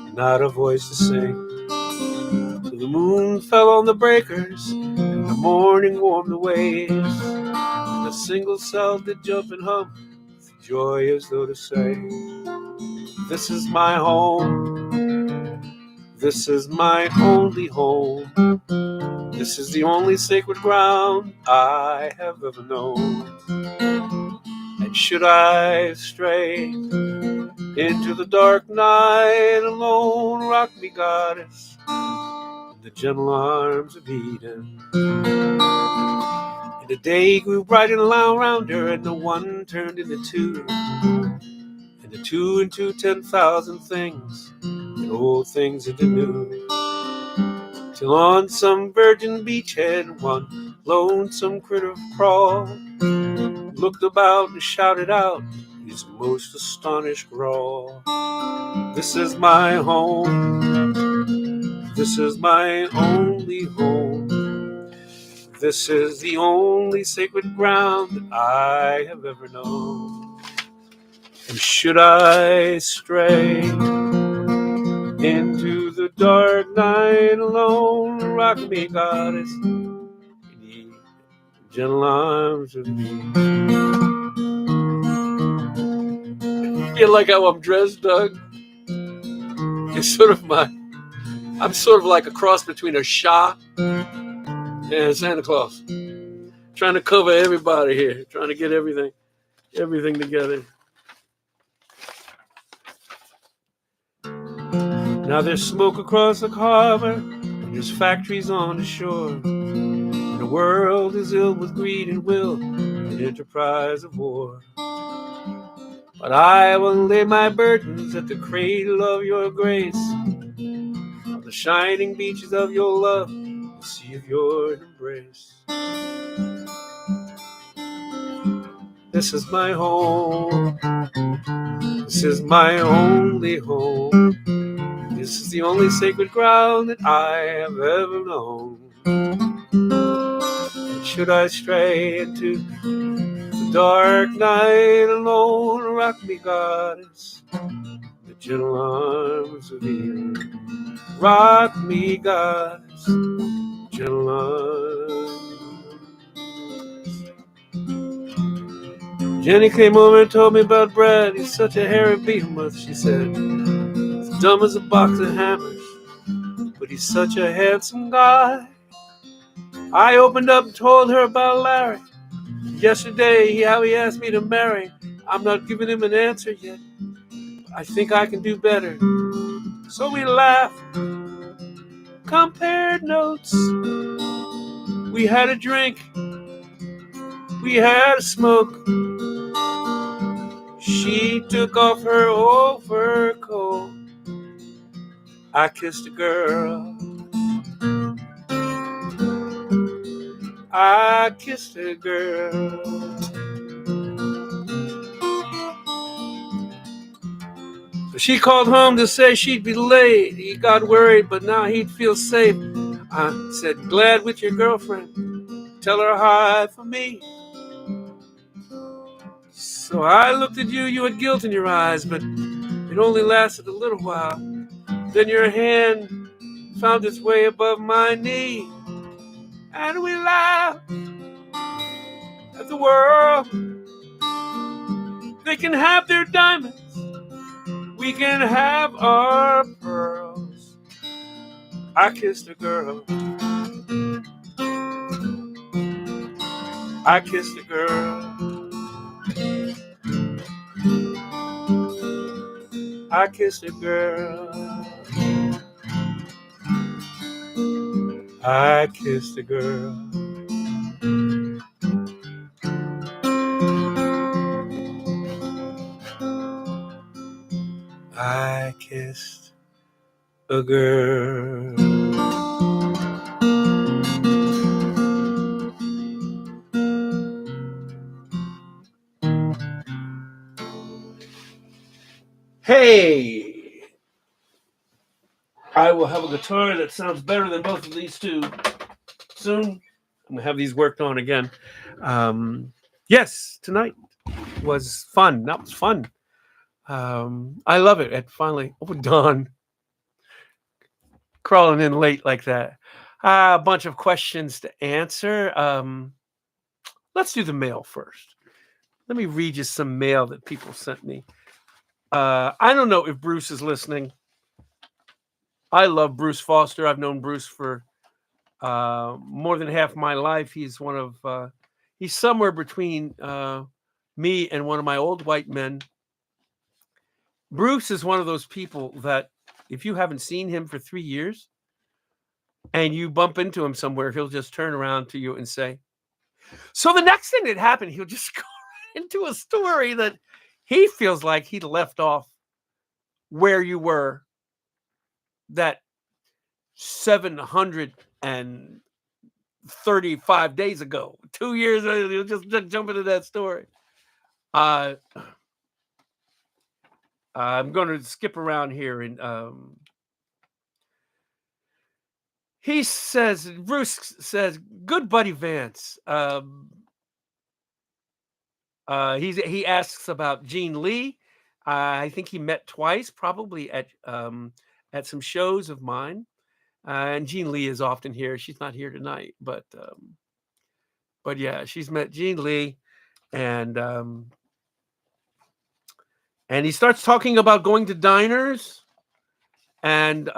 but not a voice to sing. So the moon fell on the breakers, and the morning warmed the waves, and a single cell did jump and hum, with joy as though to say, this is my home, this is my only home. This is the only sacred ground I have ever known. And should I stray into the dark night alone, rock me, goddess, in the gentle arms of Eden. And the day grew bright and loud round her, and the one turned into two, and the two into 10,000 things, and old things into new. Till on some virgin beachhead, one lonesome critter crawled, looked about and shouted out his most astonished growl. This is my home, this is my only home. This is the only sacred ground that I have ever known. And should I stray into the dark night alone, rock me, goddess, in the gentle arms of me. You like how I'm dressed, Doug? It's sort of I'm sort of like a cross between a Shah and Santa Claus. Trying to cover everybody here, trying to get everything together. Now there's smoke across the harbor, and There's factories on the shore, and the world is ill with greed and will, an enterprise of war. But I will lay my burdens at the cradle of your grace, on the shining beaches of your love, the sea of your embrace. This is my home. This is my only home. This is the only sacred ground that I have ever known. And should I stray into the dark night alone, rock me, goddess, the gentle arms of healing. Rock me, goddess, gentle arms. Jenny came over and told me about Brad. He's such a hairy behemoth, she said. He's dumb as a box of hammers, but he's such a handsome guy. I opened up and told her about Larry. Yesterday, how he asked me to marry. I'm not giving him an answer yet. I think I can do better. So we laughed, compared notes. We had a drink. We had a smoke. She took off her overcoat. I kissed a girl. I kissed a girl. So she called home to say she'd be late. He got worried, but now he'd feel safe. I said, glad with your girlfriend. Tell her hi for me. So I looked at you. You had guilt in your eyes, but it only lasted a little while. Then your hand found its way above my knee, and we laughed at the world. They can have their diamonds, we can have our pearls. I kissed a girl. I kissed a girl. I kissed a girl. I kissed a girl. I kissed a girl. Hey, I will have a guitar that sounds better than both of these two soon. I'm gonna have these worked on again. Yes, tonight was fun. That was fun. I love it. And finally, Dawn crawling in late like that. A bunch of questions to answer. Let's do the mail first. Let me read you some mail that people sent me. I don't know if Bruce is listening. I love Bruce Foster. I've known Bruce for more than half my life. He's one of he's somewhere between me and one of my old white men. Bruce is one of those people that if you haven't seen him for 3 years and you bump into him somewhere, he'll just turn around to you and say, so the next thing that happened, he'll just go into a story that he feels like he'd left off where you were that 735 days ago, 2 years ago. He'll just jump into that story. I'm going to skip around here. And he says, Bruce says, good buddy Vance. He asks about Gene Lee. I think he met twice, probably at some shows of mine. And Gene Lee is often here. She's not here tonight, but yeah, she's met Gene Lee, and he starts talking about going to diners, and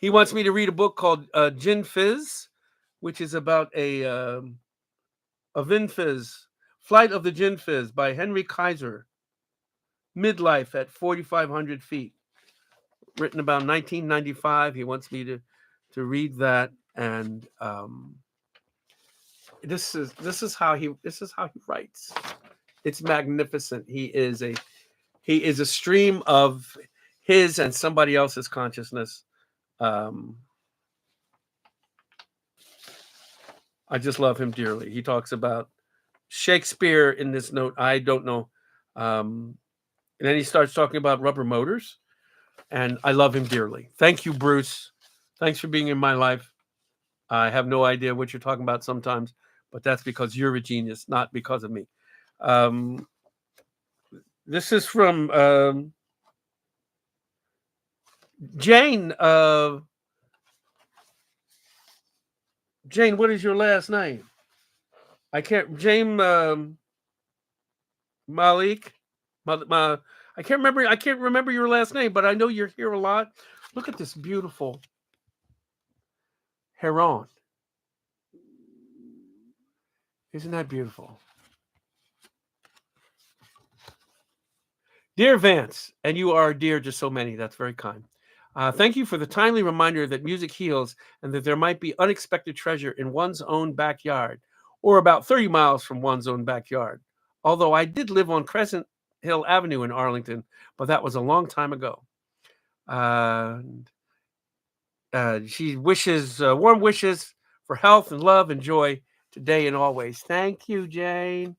he wants me to read a book called Gin Fizz, which is about a Vin Fizz, Flight of the Gin Fizz by Henry Kaiser. Midlife at 4,500 feet. Written about 1995. He wants me to read that, and this is how he writes. It's magnificent. He is a stream of his and somebody else's consciousness. I just love him dearly. He talks about Shakespeare in this note. I don't know. And then he starts talking about rubber motors, and I love him dearly. Thank you, Bruce. Thanks for being in my life. I have no idea what you're talking about sometimes, but that's because you're a genius, not because of me. This is from Jane. Jane, what is your last name? I can't. Jane Malik. I can't remember. I can't remember your last name, but I know you're here a lot. Look at this beautiful heron. Isn't that beautiful? Dear Vance, and you are dear to so many. That's very kind. Thank you for the timely reminder that music heals and that there might be unexpected treasure in one's own backyard or about 30 miles from one's own backyard. Although I did live on Crescent Hill Avenue in Arlington, but that was a long time ago. She wishes warm wishes for health and love and joy today and always. Thank you, Jane.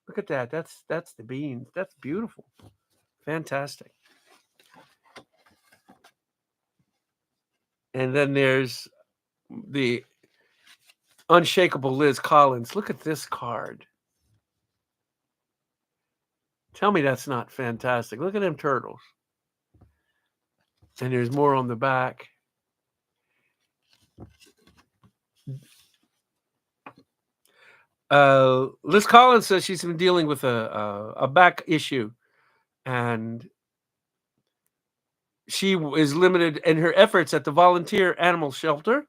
Look at that. That's the beans. That's beautiful. Fantastic. And then there's the unshakable Liz Collins. Look at this card. Tell me that's not fantastic. Look at them turtles. And there's more on the back. Liz Collins says she's been dealing with a back issue, and she is limited in her efforts at the volunteer animal shelter.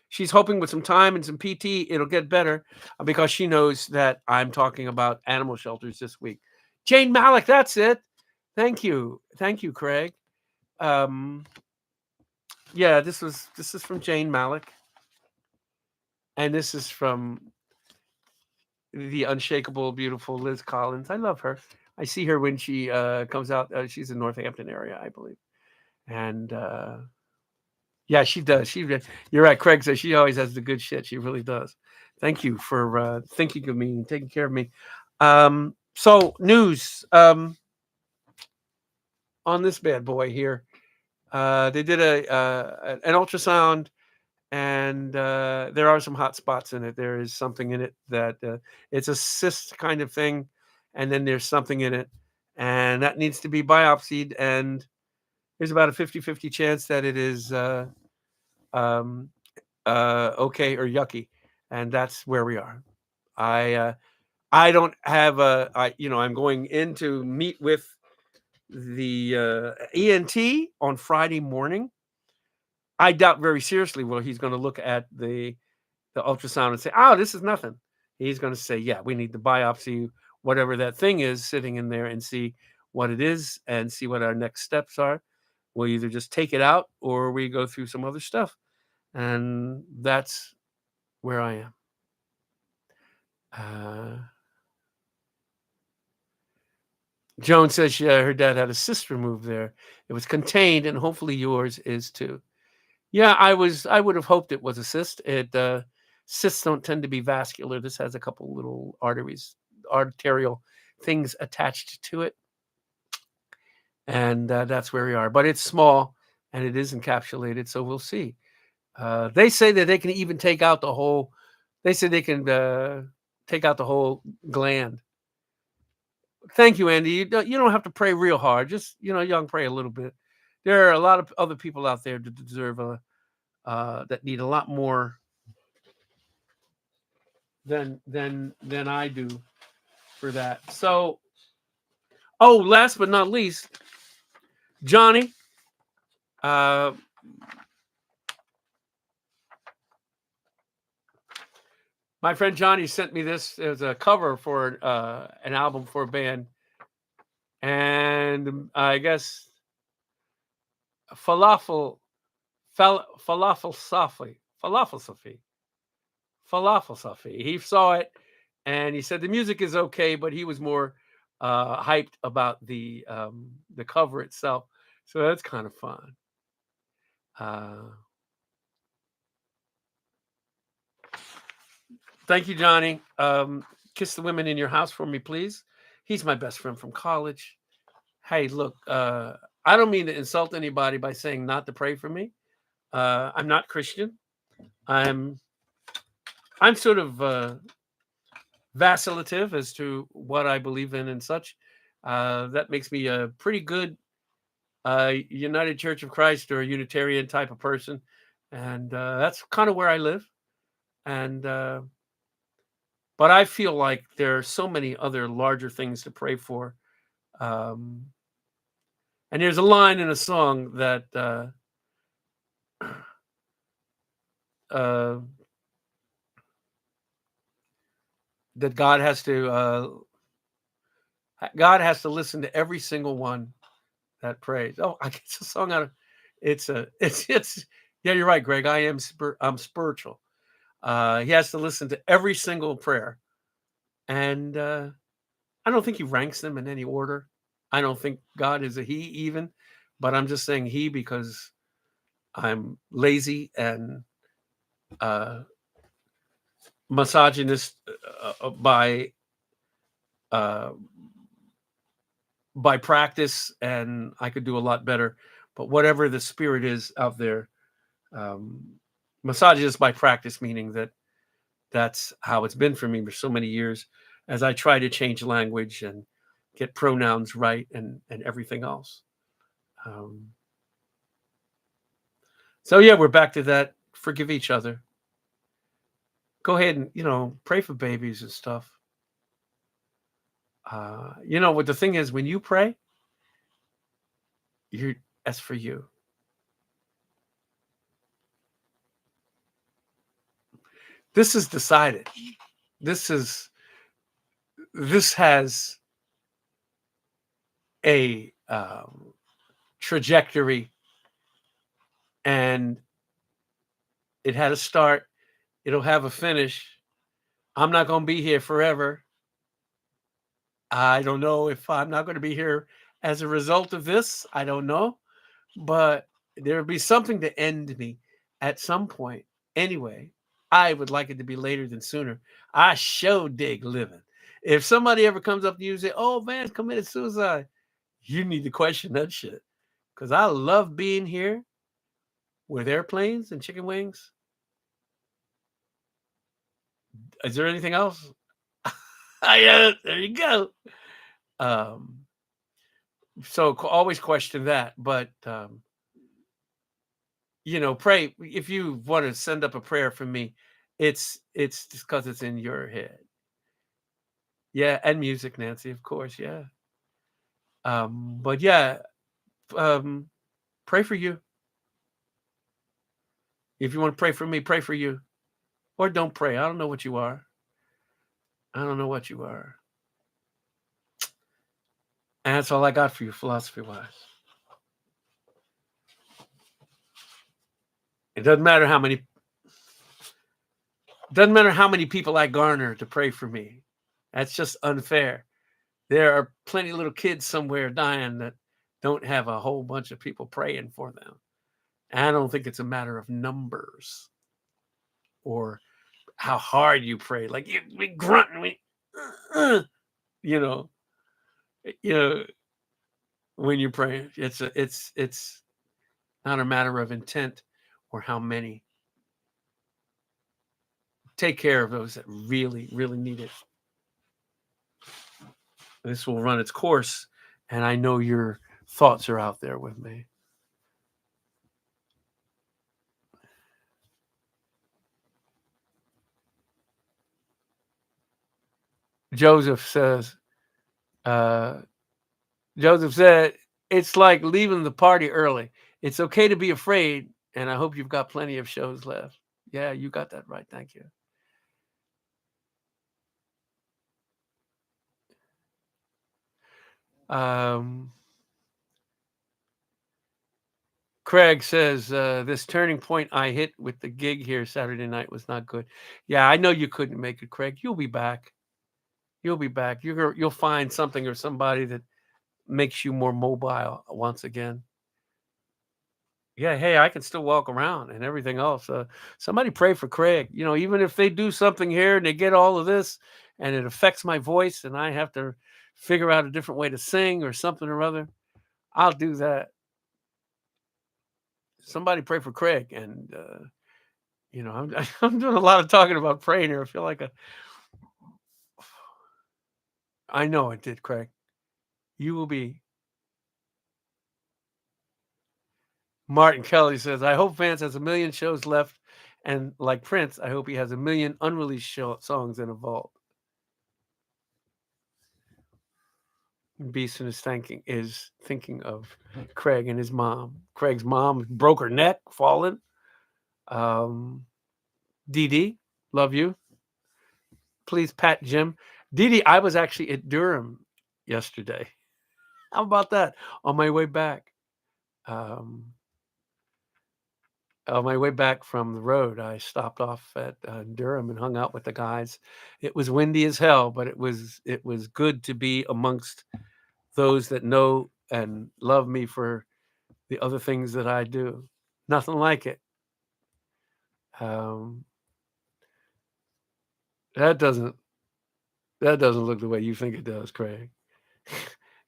She's hoping with some time and some PT, it'll get better because she knows that I'm talking about animal shelters this week. Jane Malik, that's it. Thank you. Thank you, Craig. Yeah, this is from Jane Malik. And this is from the unshakable, beautiful Liz Collins. I love her. I see her when she comes out. She's in Northampton area, I believe. And yeah, she does. You're right. Craig says she always has the good shit. She really does. Thank you for thinking of me and taking care of me. So news on this bad boy here. They did an ultrasound, and there are some hot spots in it. There is something in it that it's a cyst kind of thing, and then there's something in it, and that needs to be biopsied. And there's about a 50-50 chance that it is okay or yucky, and that's where we are. I don't have I'm going in to meet with the ENT on Friday morning. I doubt very seriously he's going to look at the ultrasound and say, "Oh, this is nothing." He's going to say, "Yeah, we need to biopsy whatever that thing is sitting in there and see what it is and see what our next steps are. We'll either just take it out or we go through some other stuff." And that's where I am. Joan says her dad had a cyst removed there. It was contained, and hopefully yours is too. Yeah, I would have hoped it was a cyst. Cysts don't tend to be vascular. This has a couple little arterial things attached to it. And that's where we are. But it's small, and it is encapsulated, so we'll see. They say that they can even take out the whole. They say they can take out the whole gland. Thank you, Andy. You don't have to pray real hard. Just you can pray a little bit. There are a lot of other people out there that deserve that need a lot more than I do for that. So, last but not least, Johnny. My friend Johnny sent me this. It was a cover for an album for a band, and I guess falafel, falafel Safi, falafel Safi. He saw it, and he said the music is okay, but he was more hyped about the cover itself. So that's kind of fun. Thank you, Johnny. Kiss the women in your house for me, please. He's my best friend from college. Hey, look, I don't mean to insult anybody by saying not to pray for me. I'm not Christian. I'm sort of vacillative as to what I believe in and such. That makes me a pretty good United Church of Christ or a Unitarian type of person, and that's kind of where I live. And but I feel like there are so many other larger things to pray for. And there's a line in a song that that God has to listen to every single one that prays. Oh, I get a song out of it's yeah, you're right, Greg. I'm spiritual. He has to listen to every single prayer, and I don't think he ranks them in any order. I don't think God is a he even, but I'm just saying he because I'm lazy and misogynist by practice, and I could do a lot better. But whatever the spirit is out there, misogynist by practice, meaning that that's how it's been for me for so many years as I try to change language and get pronouns right and everything else. So yeah, we're back to that. Forgive each other. Go ahead and, pray for babies and stuff. What the thing is, when you pray, that's for you. This is decided. This has a trajectory, and it had a start. It'll have a finish. I'm not going to be here forever. I don't know if I'm not going to be here as a result of this. I don't know. But there'll be something to end me at some point. Anyway, I would like it to be later than sooner. I sure dig living. If somebody ever comes up to you and say, "Oh, Vance committed suicide," you need to question that shit. Because I love being here with airplanes and chicken wings. Is there anything else? Yeah, there you go. So always question that. But, pray. If you want to send up a prayer for me, it's just because it's in your head. Yeah, and music, Nancy, of course, yeah. But yeah, pray for you. If you want to pray for me, pray for you. Or don't pray. I don't know what you are. I don't know what you are. And that's all I got for you, philosophy-wise. It doesn't matter how many people I garner to pray for me. That's just unfair. There are plenty of little kids somewhere dying that don't have a whole bunch of people praying for them. And I don't think it's a matter of numbers or how hard you pray. Like we grunting, when you're praying, it's not a matter of intent or how many. Take care of those that really, really need it. This will run its course, and I know your thoughts are out there with me. Joseph says, Joseph said, it's like leaving the party early. It's okay to be afraid, and I hope you've got plenty of shows left. Yeah, you got that right. Thank you. Craig says, this turning point I hit with the gig here Saturday night was not good. Yeah, I know you couldn't make it, Craig. You'll be back. You'll be back. You'll find something or somebody that makes you more mobile once again. Yeah, hey, I can still walk around and everything else. Somebody pray for Craig. You know, even if they do something here and they get all of this and it affects my voice and I have to figure out a different way to sing or something or other, I'll do that. Somebody pray for Craig. And, you know, I'm doing a lot of talking about praying here. I feel like I know it did, Craig. You will be. Martin Kelly says, I hope Vance has 1 million shows left. And like Prince, I hope he has 1 million unreleased songs in a vault. Beeson is thinking of Craig and his mom. Craig's mom broke her neck, fallen. Dee Dee, love you. Please pat Jim. Dee Dee, I was actually at Durham yesterday. How about that? On my way back. On my way back from the road, I stopped off at Durham and hung out with the guys. It was windy as hell, but it was good to be amongst those that know and love me for the other things that I do. Nothing like it. That doesn't look the way you think it does, Craig.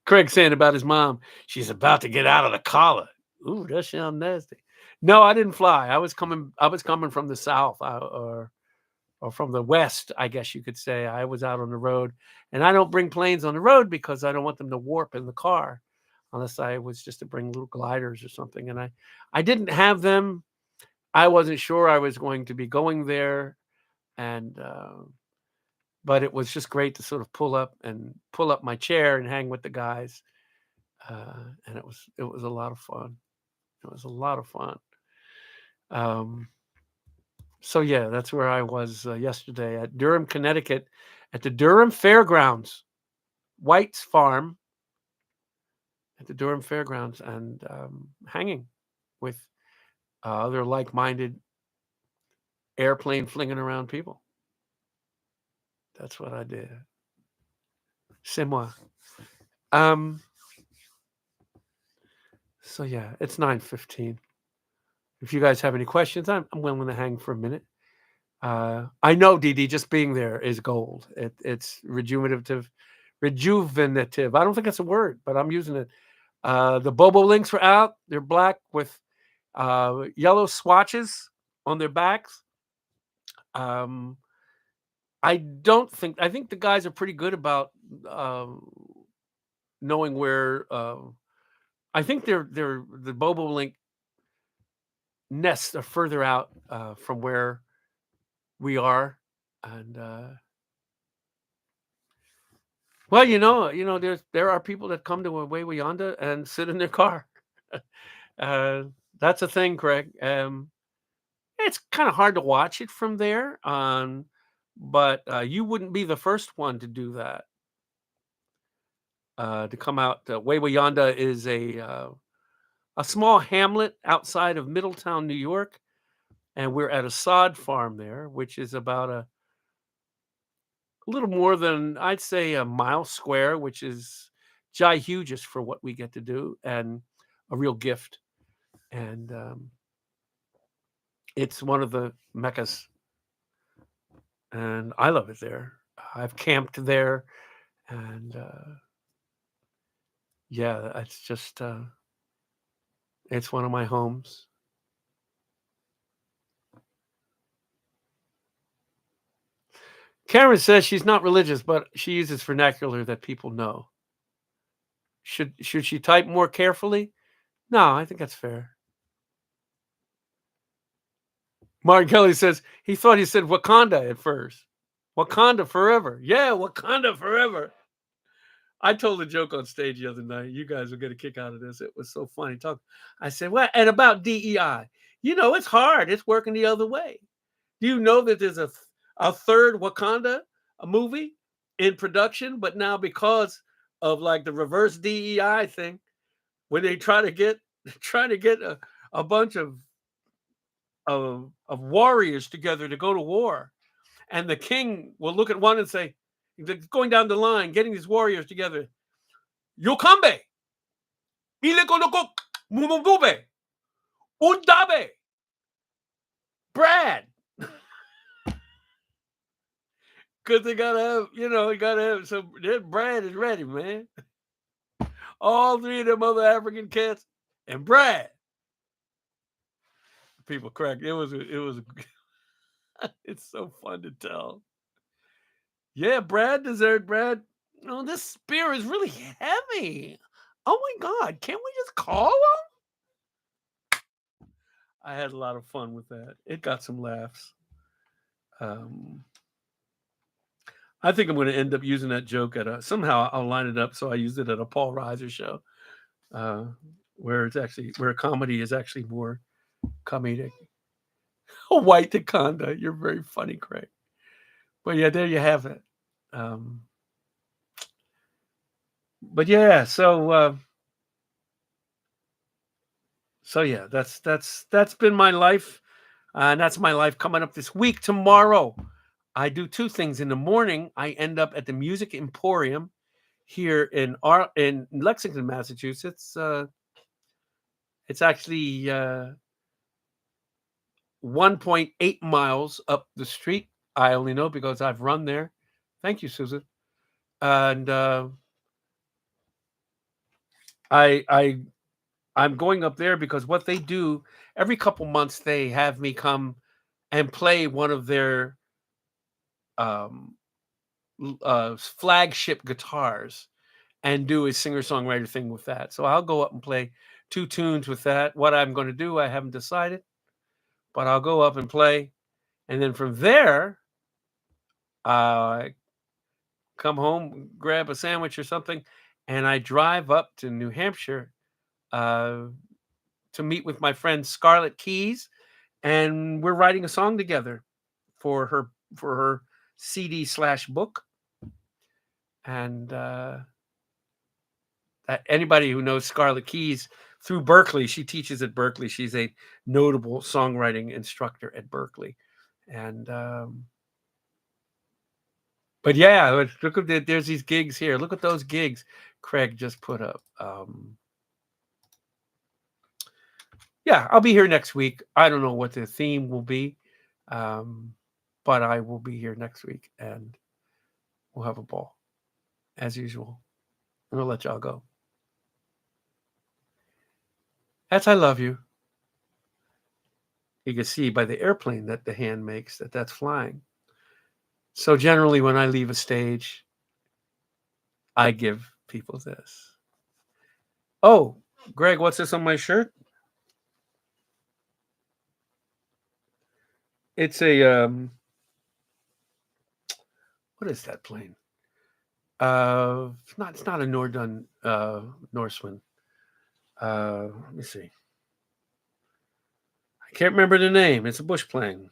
Craig saying about his mom, she's about to get out of the collar. Ooh, that sounds nasty. No, I didn't fly. I was coming from the south, or from the west, I guess you could say. I was out on the road, and I don't bring planes on the road because I don't want them to warp in the car, unless I was just to bring little gliders or something. And I didn't have them. I wasn't sure I was going to be going there, and but it was just great to sort of pull up my chair and hang with the guys, and it was a lot of fun. It was a lot of fun. So yeah, that's where I was yesterday at Durham, Connecticut, at the Durham Fairgrounds, White's Farm, at the Durham Fairgrounds, and hanging with other like-minded airplane flinging around people. That's what I did. C'est moi. So yeah, it's 9:15. If you guys have any questions, I'm willing to hang for a minute. I know, DD, just being there is gold. It's rejuvenative. I don't think it's a word, but I'm using it. The Bobo Links were out. They're black with yellow swatches on their backs. I think the guys are pretty good about knowing where. I think they're the Bobo Link nests are further out from where we are, and well, there are people that come to Away Yonder and sit in their car. That's a thing, Craig. It's kind of hard to watch it from there, but you wouldn't be the first one to do that. To come out, Way Yonder is a small hamlet outside of Middletown, New York, and we're at a sod farm there, which is about a little more than, I'd say, a mile square, which is huge for what we get to do, and a real gift. And it's one of the meccas, and I love it there. I've camped there, and yeah, it's just it's one of my homes. Karen says she's not religious, but she uses vernacular that people know. Should she type more carefully? No, I think that's fair. Martin Kelly says he thought he said Wakanda at first. Wakanda forever. Yeah, Wakanda forever. I told a joke on stage the other night. You guys will get a kick out of this. It was so funny. I said, well, and about DEI. It's hard. It's working the other way. Do you know that there's a third Wakanda movie in production, but now because of like the reverse DEI thing, when they try to get a bunch of warriors together to go to war, and the king will look at one and say, going down the line, getting these warriors together, Yokambe, Ilekoloko, Mumubube, Undabe, Brad. Because they gotta have, you gotta have some. That Brad is ready, man. All three of them other African cats and Brad. People crack. It was. It's so fun to tell. Yeah, Brad deserved Brad. Oh, this spear is really heavy. Oh my God! Can't we just call him? I had a lot of fun with that. It got some laughs. I think I'm going to end up using that joke somehow I'll line it up so I used it at a Paul Reiser show, where a comedy is actually more comedic. Oh, White Taconda, you're very funny, Craig. But yeah, there you have it. But yeah, so yeah, that's been my life, and that's my life coming up this week. Tomorrow, I do two things. In the morning, I end up at the Music Emporium here in Lexington, Massachusetts. It's actually 1.8 miles up the street. I only know because I've run there. Thank you, Susan. And I'm going up there because what they do every couple months, they have me come and play one of their flagship guitars and do a singer-songwriter thing with that. So I'll go up and play 2 tunes with that. What I'm going to do, I haven't decided, but I'll go up and play. And then from there, I come home, grab a sandwich or something, and I drive up to New Hampshire to meet with my friend Scarlett Keys, and we're writing a song together for her CD/book. And anybody who knows Scarlett Keys through Berkeley, she teaches at Berkeley. She's a notable songwriting instructor at Berkeley. And but yeah, look at there's these gigs here. Look at those gigs Craig just put up. Yeah, I'll be here next week. I don't know what the theme will be, but I will be here next week, and we'll have a ball as usual. And I'll let y'all go. As I love you. You can see by the airplane that the hand makes that's flying. So generally, when I leave a stage, I give people this. Oh, Greg, what's this on my shirt? It's a what is that plane? It's not a Norden Norseman. Let me see. I can't remember the name. It's a bush plane.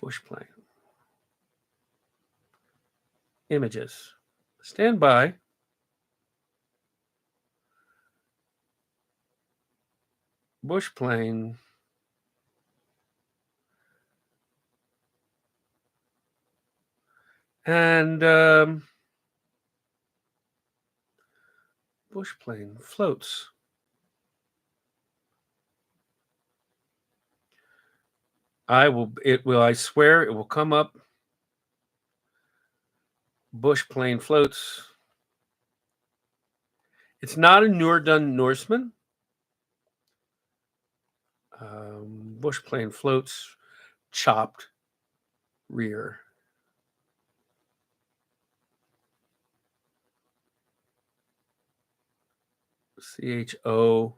Bush plane. Images. Stand by. Bush plane. And bush plane floats. I swear it will come up. Bush plane floats. It's not a Norden Norseman. Bush plane floats, chopped rear. CHOPPED,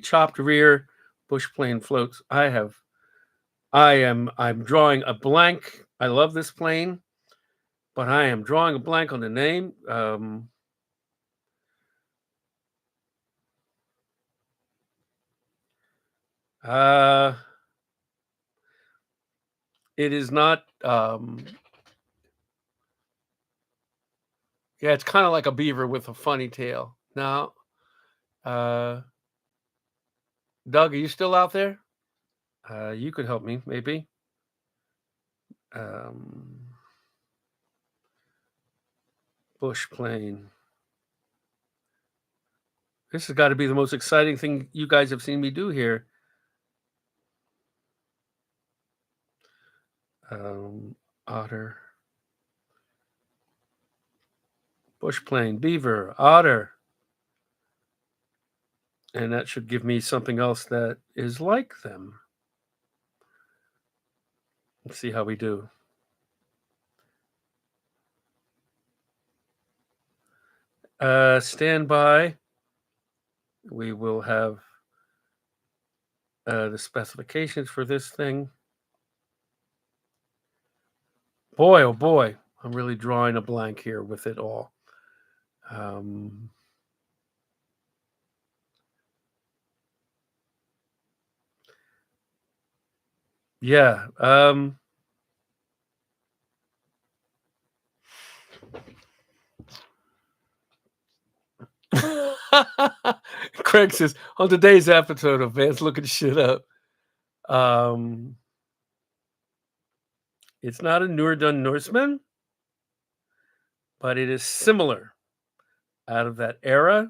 chopped rear, bush plane floats. I'm drawing a blank. I love this plane, but I am drawing a blank on the name. It is not. Yeah, it's kind of like a beaver with a funny tail. Now, Doug, are you still out there? You could help me, maybe. Bush plane. This has got to be the most exciting thing you guys have seen me do here. Otter. Bush plane, beaver, otter. And that should give me something else that is like them. Let's see how we do. Stand by. We will have the specifications for this thing. Boy, oh boy, I'm really drawing a blank here with it all. Yeah. Craig says, on today's episode of Vance Looking Shit Up, it's not a Noordan Norseman, but it is similar out of that era.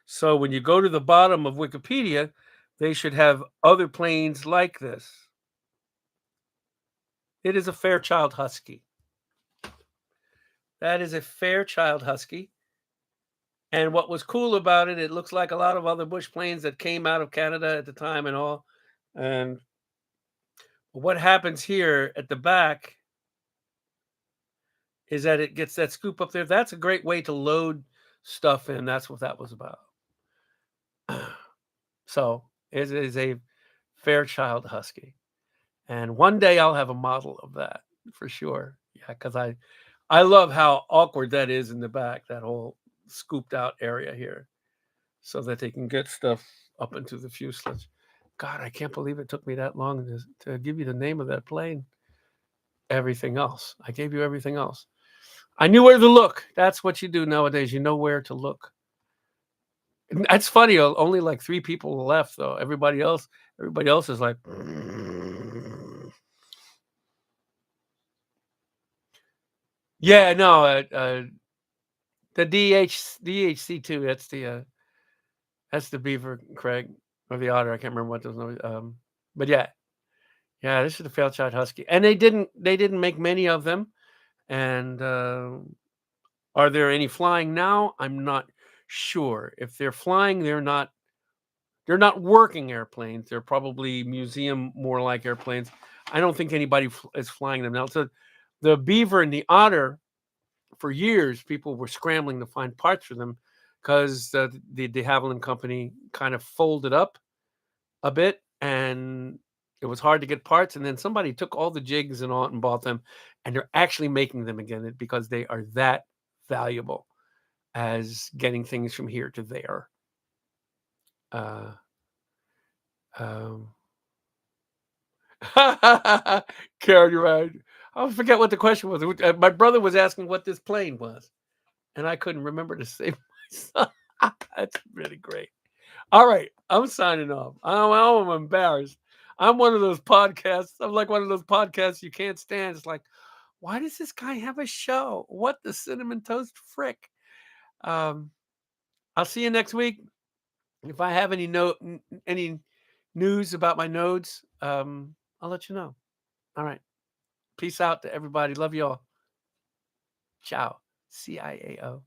So when you go to the bottom of Wikipedia, they should have other planes like this. It is a Fairchild Husky. That is a Fairchild Husky. And what was cool about it, it looks like a lot of other bush planes that came out of Canada at the time and all. And what happens here at the back is that it gets that scoop up there. That's a great way to load stuff in. That's what that was about. So it is a Fairchild Husky. And one day I'll have a model of that for sure. Yeah, because I love how awkward that is in the back, that whole scooped out area here, so that they can get stuff up into the fuselage. God, I can't believe it took me that long to give you the name of that plane. Everything else. I gave you everything else. I knew where to look. That's what you do nowadays. You know where to look. That's funny. Only like 3 people left, though. Everybody else is like... Yeah, no, the DHC2. That's the beaver, Craig, or the otter. I can't remember what those numbers. But yeah, this is the Fairchild Husky, and they didn't make many of them. And are there any flying now? I'm not sure. If they're flying, they're not working airplanes. They're probably museum more like airplanes. I don't think anybody is flying them now. So the beaver and the otter, for years, people were scrambling to find parts for them because the de Havilland Company kind of folded up a bit, and it was hard to get parts. And then somebody took all the jigs and all and bought them, and they're actually making them again because they are that valuable as getting things from here to there. Karen, you're right. I forget what the question was. My brother was asking what this plane was, and I couldn't remember to say myself. That's really great. All right, I'm signing off. I'm embarrassed. I'm one of those podcasts. I'm like one of those podcasts you can't stand. It's like, why does this guy have a show? What the cinnamon toast frick? I'll see you next week. If I have any news about my nodes, I'll let you know. All right. Peace out to everybody. Love you all. Ciao. CIAO.